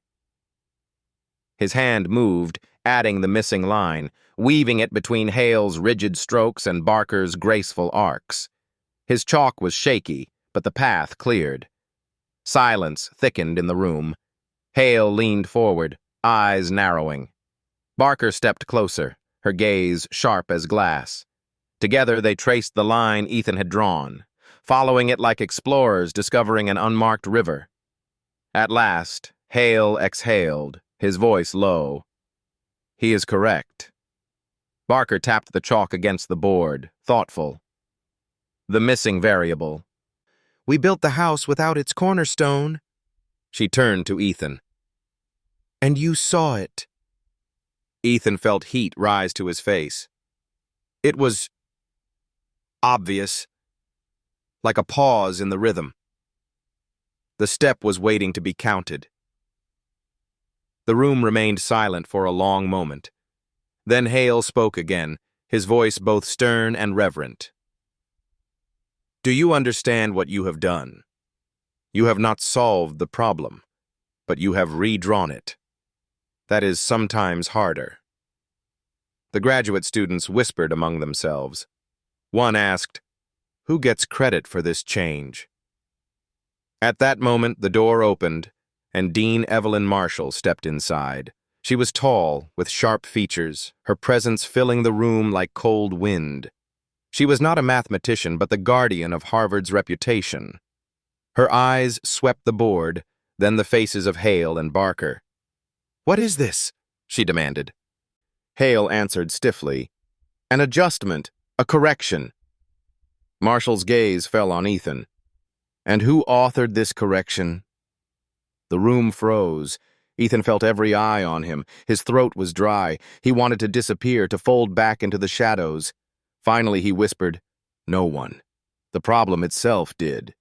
S1: His hand moved, adding the missing line, weaving it between Hale's rigid strokes and Barker's graceful arcs. His chalk was shaky, but the path cleared. Silence thickened in the room. Hale leaned forward, eyes narrowing. Barker stepped closer, her gaze sharp as glass. Together they traced the line Ethan had drawn, following it like explorers discovering an unmarked river. At last, Hale exhaled, his voice low. He is correct. Barker tapped the chalk against the board, thoughtful. The missing variable.
S2: We built the house without its cornerstone.
S1: She turned to Ethan.
S2: And you saw it.
S1: Ethan felt heat rise to his face. It was obvious, like a pause in the rhythm. The step was waiting to be counted. The room remained silent for a long moment. Then Hale spoke again, his voice both stern and reverent. Do you understand what you have done? You have not solved the problem, but you have redrawn it. That is sometimes harder. The graduate students whispered among themselves. One asked, "Who gets credit for this change?" At that moment, the door opened, and Dean Evelyn Marshall stepped inside. She was tall, with sharp features, her presence filling the room like cold wind. She was not a mathematician, but the guardian of Harvard's reputation. Her eyes swept the board, then the faces of Hale and Barker. "What is this?" she demanded. Hale answered stiffly, "An adjustment, a correction." Marshall's gaze fell on Ethan. "And who authored this correction?" The room froze. Ethan felt every eye on him. His throat was dry. He wanted to disappear, to fold back into the shadows. Finally, he whispered, "No one. The problem itself did."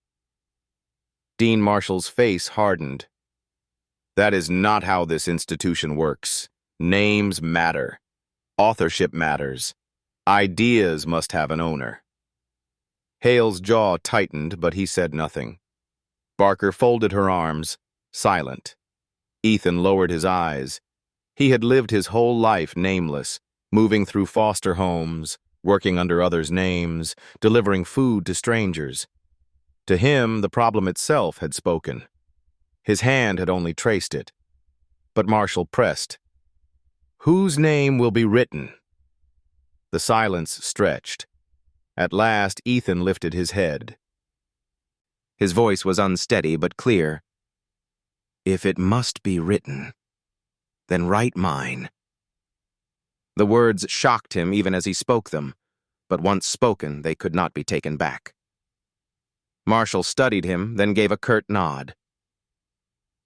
S1: Dean Marshall's face hardened. "That is not how this institution works. Names matter. Authorship matters. Ideas must have an owner." Hale's jaw tightened, but he said nothing. Barker folded her arms, silent. Ethan lowered his eyes. He had lived his whole life nameless, moving through foster homes, working under others' names, delivering food to strangers. To him, the problem itself had spoken. His hand had only traced it. But Marshall pressed. "Whose name will be written?" The silence stretched. At last, Ethan lifted his head. His voice was unsteady but clear. "If it must be written, then write mine." The words shocked him even as he spoke them, but once spoken, they could not be taken back. Marshall studied him, then gave a curt nod.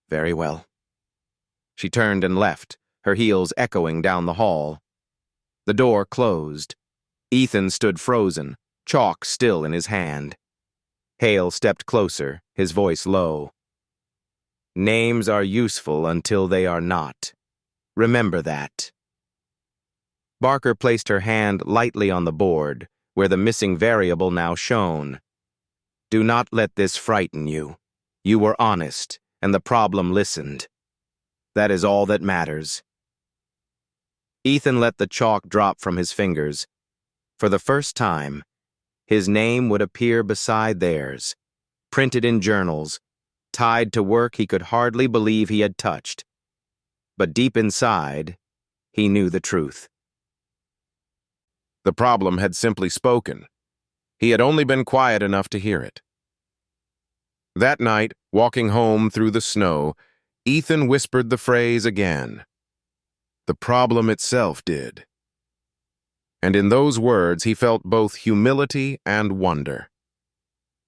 S1: "Very well." She turned and left, her heels echoing down the hall. The door closed. Ethan stood frozen, chalk still in his hand. Hale stepped closer, his voice low. "Names are useful until they are not. Remember that." Barker placed her hand lightly on the board, where the missing variable now shone. "Do not let this frighten you. You were honest, and the problem listened. That is all that matters." Ethan let the chalk drop from his fingers. For the first time, his name would appear beside theirs, printed in journals, tied to work he could hardly believe he had touched. But deep inside, he knew the truth. The problem had simply spoken. He had only been quiet enough to hear it. That night, walking home through the snow, Ethan whispered the phrase again. The problem itself did. And in those words he felt both humility and wonder.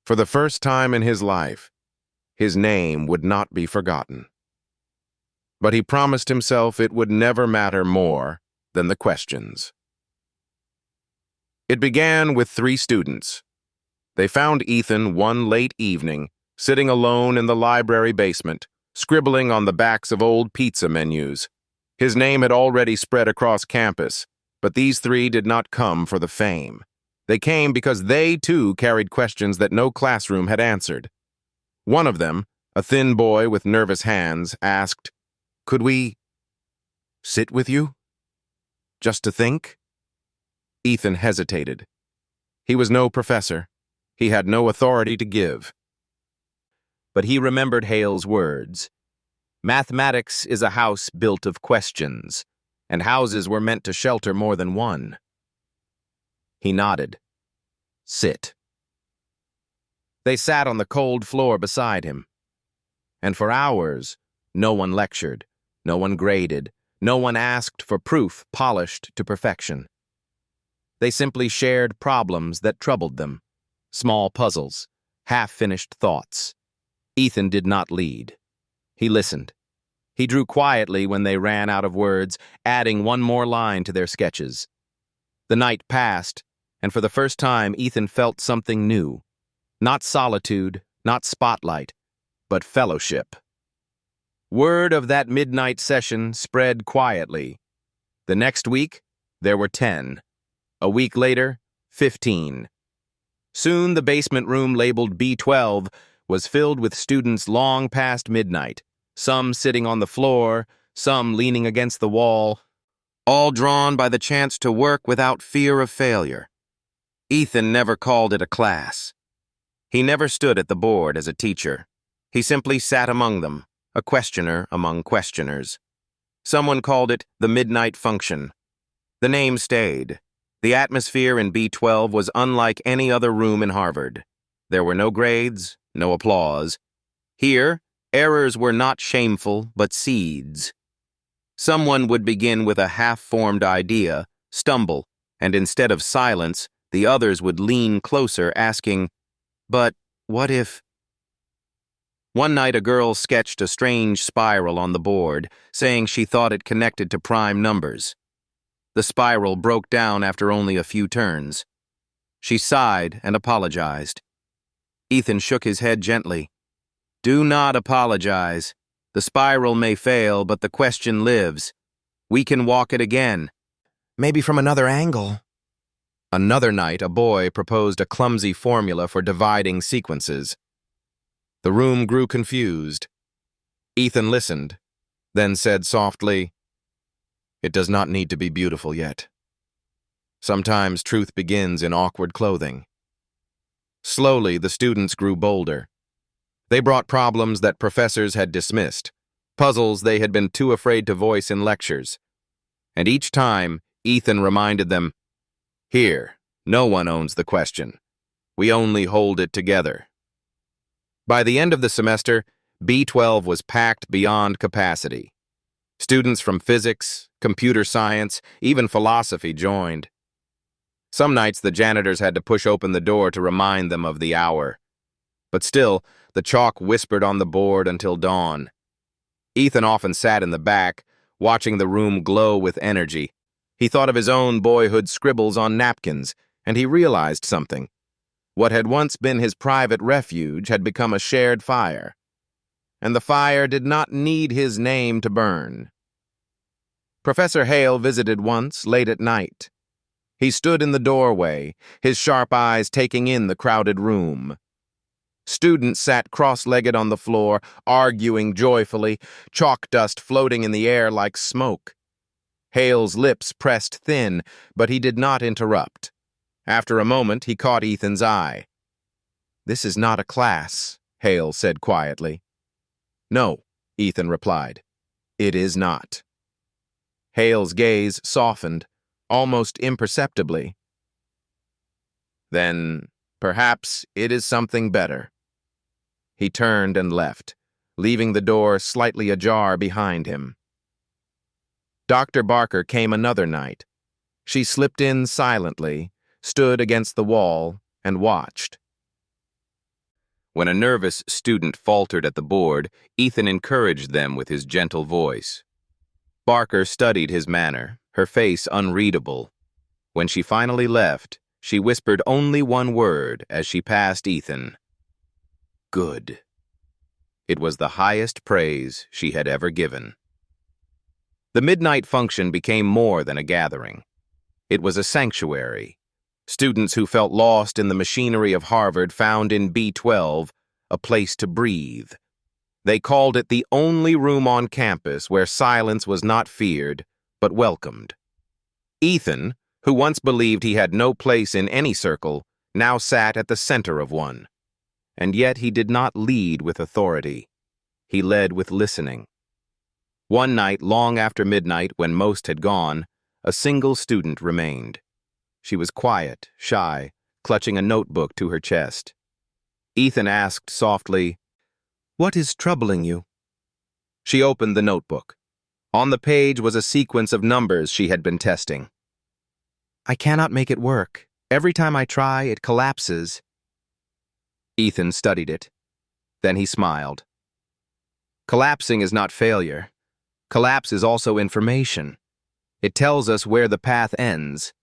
S1: For the first time in his life, his name would not be forgotten. But he promised himself it would never matter more than the questions. It began with 3 students. They found Ethan one late evening, sitting alone in the library basement, scribbling on the backs of old pizza menus. His name had already spread across campus, but these 3 did not come for the fame. They came because they, too, carried questions that no classroom had answered. One of them, a thin boy with nervous hands, asked, "Could we sit with you? Just to think?" Ethan hesitated. He was no professor. He had no authority to give. But he remembered Hale's words. Mathematics is a house built of questions, and houses were meant to shelter more than one. He nodded. "Sit." They sat on the cold floor beside him. And for hours, no one lectured, no one graded, no one asked for proof polished to perfection. They simply shared problems that troubled them, small puzzles, half-finished thoughts. Ethan did not lead. He listened. He drew quietly when they ran out of words, adding one more line to their sketches. The night passed, and for the first time Ethan felt something new. Not solitude, not spotlight, but fellowship. Word of that midnight session spread quietly. The next week, there were 10. A week later, 15. Soon the basement room labeled B12 was filled with students long past midnight, some sitting on the floor, some leaning against the wall, all drawn by the chance to work without fear of failure. Ethan never called it a class. He never stood at the board as a teacher. He simply sat among them, a questioner among questioners. Someone called it the midnight function. The name stayed. The atmosphere in B12 was unlike any other room in Harvard. There were no grades, no applause. Here, errors were not shameful, but seeds. Someone would begin with a half-formed idea, stumble, and instead of silence, the others would lean closer, asking, "But what if?" One night a girl sketched a strange spiral on the board, saying she thought it connected to prime numbers. The spiral broke down after only a few turns. She sighed and apologized. Ethan shook his head gently. "Do not apologize. The spiral may fail, but the question lives. We can walk it again."
S2: Maybe from another angle.
S1: Another night, a boy proposed a clumsy formula for dividing sequences. The room grew confused. Ethan listened, then said softly, "It does not need to be beautiful yet. Sometimes truth begins in awkward clothing." Slowly, the students grew bolder. They brought problems that professors had dismissed, puzzles they had been too afraid to voice in lectures. And each time, Ethan reminded them, "Here, no one owns the question. We only hold it together." By the end of the semester, B12 was packed beyond capacity. Students from physics, computer science, even philosophy joined. Some nights the janitors had to push open the door to remind them of the hour. But still, the chalk whispered on the board until dawn. Ethan often sat in the back, watching the room glow with energy. He thought of his own boyhood scribbles on napkins, and he realized something. What had once been his private refuge had become a shared fire. And the fire did not need his name to burn. Professor Hale visited once, late at night. He stood in the doorway, his sharp eyes taking in the crowded room. Students sat cross-legged on the floor, arguing joyfully, chalk dust floating in the air like smoke. Hale's lips pressed thin, but he did not interrupt. After a moment, he caught Ethan's eye. "This is not a class," Hale said quietly. "No," Ethan replied. "It is not." Hale's gaze softened, almost imperceptibly. "Then, perhaps it is something better." He turned and left, leaving the door slightly ajar behind him. Dr. Barker came another night. She slipped in silently, stood against the wall, and watched. When a nervous student faltered at the board, Ethan encouraged them with his gentle voice. Barker studied his manner, her face unreadable. When she finally left, she whispered only one word as she passed Ethan. "Good." It was the highest praise she had ever given. The midnight function became more than a gathering. It was a sanctuary. Students who felt lost in the machinery of Harvard found in B12 a place to breathe. They called it the only room on campus where silence was not feared, but welcomed. Ethan, who once believed he had no place in any circle, now sat at the center of one. And yet he did not lead with authority. He led with listening. One night, long after midnight, when most had gone, a single student remained. She was quiet, shy, clutching a notebook to her chest. Ethan asked softly, "What is troubling you?" She opened the notebook. On the page was a sequence of numbers she had been testing. "I cannot make it work. Every time I try, it collapses." Ethan studied it. Then he smiled. Collapsing is not failure. Collapse is also information. It tells us where the path ends.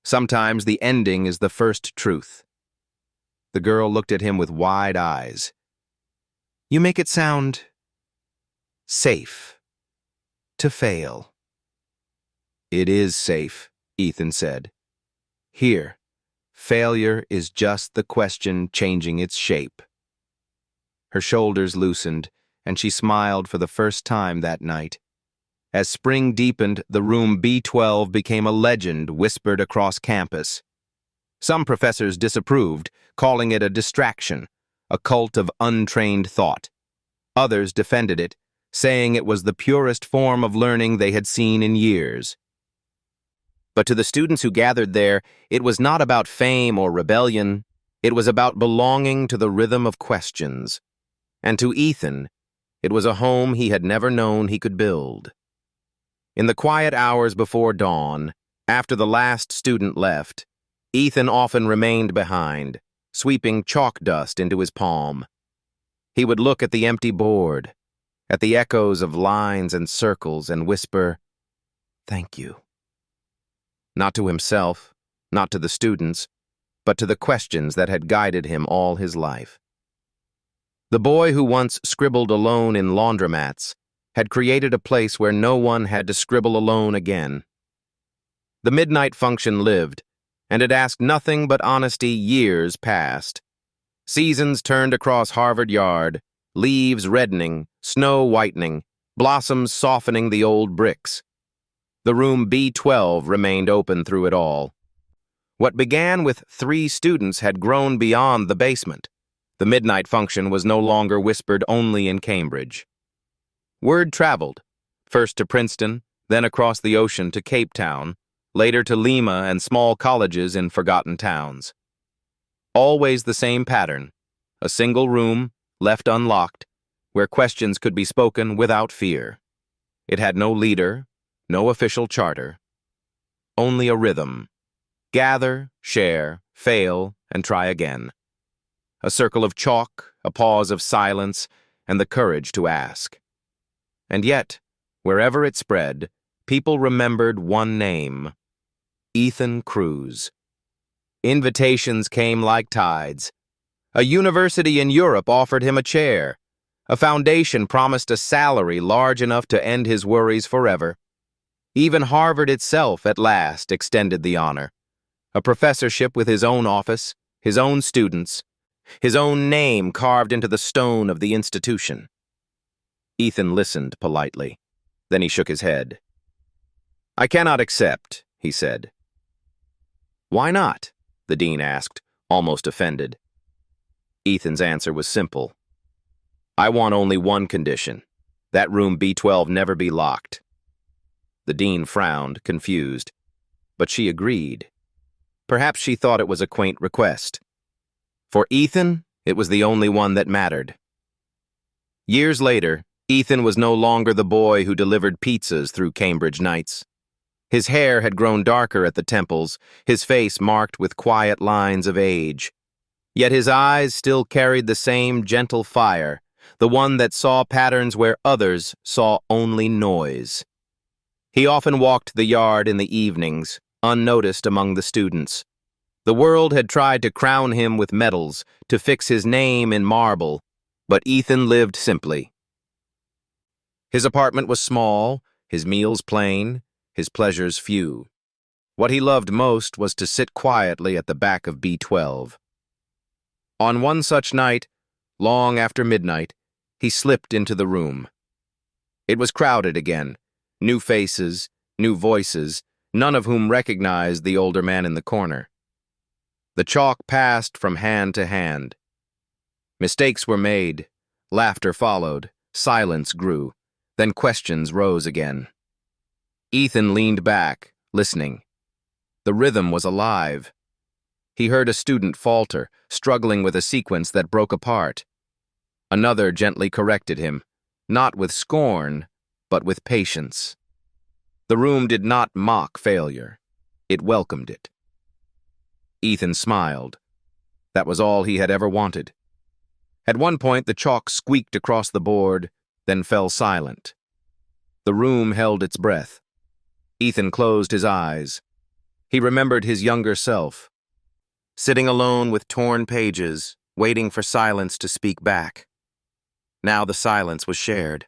S1: Sometimes the ending is the first truth. The girl looked at him with wide eyes. You make it sound safe to fail. It is safe, Ethan said. Here, failure is just the question changing its shape. Her shoulders loosened, and she smiled for the first time that night. As spring deepened, the room B12 became a legend whispered across campus. Some professors disapproved, calling it a distraction, a cult of untrained thought. Others defended it, saying it was the purest form of learning they had seen in years. But to the students who gathered there, it was not about fame or rebellion. It was about belonging to the rhythm of questions. And to Ethan, it was a home he had never known he could build. In the quiet hours before dawn, after the last student left, Ethan often remained behind, sweeping chalk dust into his palm. He would look at the empty board, at the echoes of lines and circles, and whisper, "Thank you." Not to himself, not to the students, but to the questions that had guided him all his life. The boy who once scribbled alone in laundromats had created a place where no one had to scribble alone again. The midnight function lived, and it asked nothing but honesty. Years passed. Seasons turned across Harvard Yard, leaves reddening, snow whitening, blossoms softening the old bricks. The room B12 remained open through it all. What began with 3 students had grown beyond the basement. The midnight function was no longer whispered only in Cambridge. Word traveled, first to Princeton, then across the ocean to Cape Town, later to Lima and small colleges in forgotten towns. Always the same pattern, a single room, left unlocked, where questions could be spoken without fear. It had no leader, no official charter, only a rhythm. Gather, share, fail, and try again. A circle of chalk, a pause of silence, and the courage to ask. And yet, wherever it spread, people remembered one name: Ethan Cruz. Invitations came like tides. A university in Europe offered him a chair. A foundation promised a salary large enough to end his worries forever. Even Harvard itself, at last, extended the honor. A professorship with his own office, his own students, his own name carved into the stone of the institution. Ethan listened politely. Then he shook his head. "I cannot accept," he said. "Why not?" the dean asked, almost offended. Ethan's answer was simple. "I want only one condition. That room B12 never be locked." The dean frowned, confused, but she agreed. Perhaps she thought it was a quaint request. For Ethan, it was the only one that mattered. Years later, Ethan was no longer the boy who delivered pizzas through Cambridge nights. His hair had grown darker at the temples, his face marked with quiet lines of age. Yet his eyes still carried the same gentle fire, the one that saw patterns where others saw only noise. He often walked the yard in the evenings, unnoticed among the students. The world had tried to crown him with medals, to fix his name in marble, but Ethan lived simply. His apartment was small, his meals plain, his pleasures few. What he loved most was to sit quietly at the back of B12. On one such night, long after midnight, he slipped into the room. It was crowded again, new faces, new voices, none of whom recognized the older man in the corner. The chalk passed from hand to hand. Mistakes were made, laughter followed, silence grew, then questions rose again. Ethan leaned back, listening. The rhythm was alive. He heard a student falter, struggling with a sequence that broke apart. Another gently corrected him, not with scorn, but with patience. The room did not mock failure. It welcomed it. Ethan smiled. That was all he had ever wanted. At one point, the chalk squeaked across the board, then fell silent. The room held its breath. Ethan closed his eyes. He remembered his younger self, sitting alone with torn pages, waiting for silence to speak back. Now the silence was shared.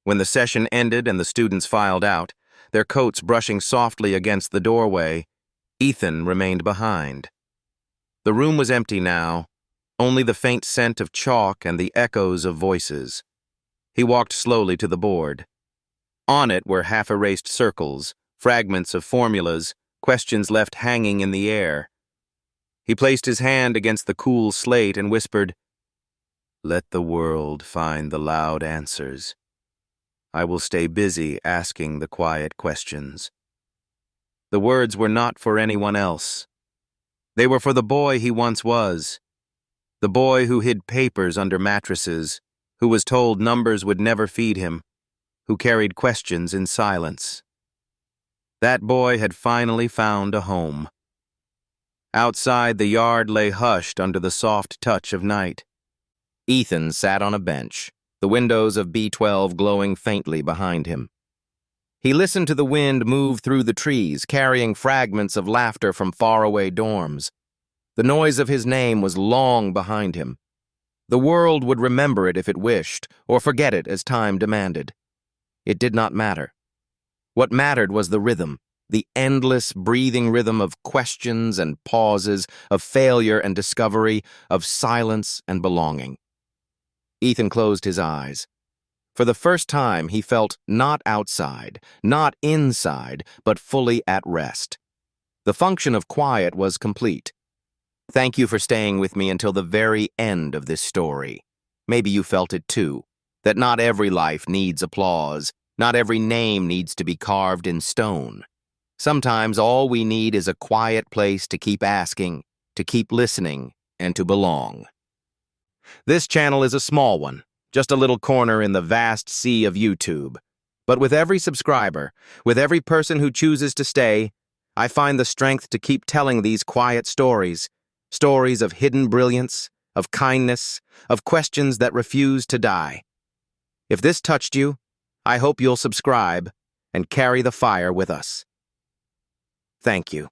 S1: When the session ended and the students filed out, their coats brushing softly against the doorway, Ethan remained behind. The room was empty now, only the faint scent of chalk and the echoes of voices. He walked slowly to the board. On it were half-erased circles, fragments of formulas, questions left hanging in the air. He placed his hand against the cool slate and whispered, "Let the world find the loud answers. I will stay busy asking the quiet questions." The words were not for anyone else. They were for the boy he once was, the boy who hid papers under mattresses, who was told numbers would never feed him, who carried questions in silence. That boy had finally found a home. Outside, the yard lay hushed under the soft touch of night. Ethan sat on a bench, the windows of B12 glowing faintly behind him. He listened to the wind move through the trees, carrying fragments of laughter from faraway dorms. The noise of his name was long behind him. The world would remember it if it wished, or forget it as time demanded. It did not matter. What mattered was the rhythm, the endless, breathing rhythm of questions and pauses, of failure and discovery, of silence and belonging. Ethan closed his eyes. For the first time, he felt not outside, not inside, but fully at rest. The function of quiet was complete. Thank you for staying with me until the very end of this story. Maybe you felt it too, that not every life needs applause, not every name needs to be carved in stone. Sometimes all we need is a quiet place to keep asking, to keep listening, and to belong. This channel is a small one, just a little corner in the vast sea of YouTube. But with every subscriber, with every person who chooses to stay, I find the strength to keep telling these quiet stories, stories of hidden brilliance, of kindness, of questions that refuse to die. If this touched you, I hope you'll subscribe and carry the fire with us. Thank you.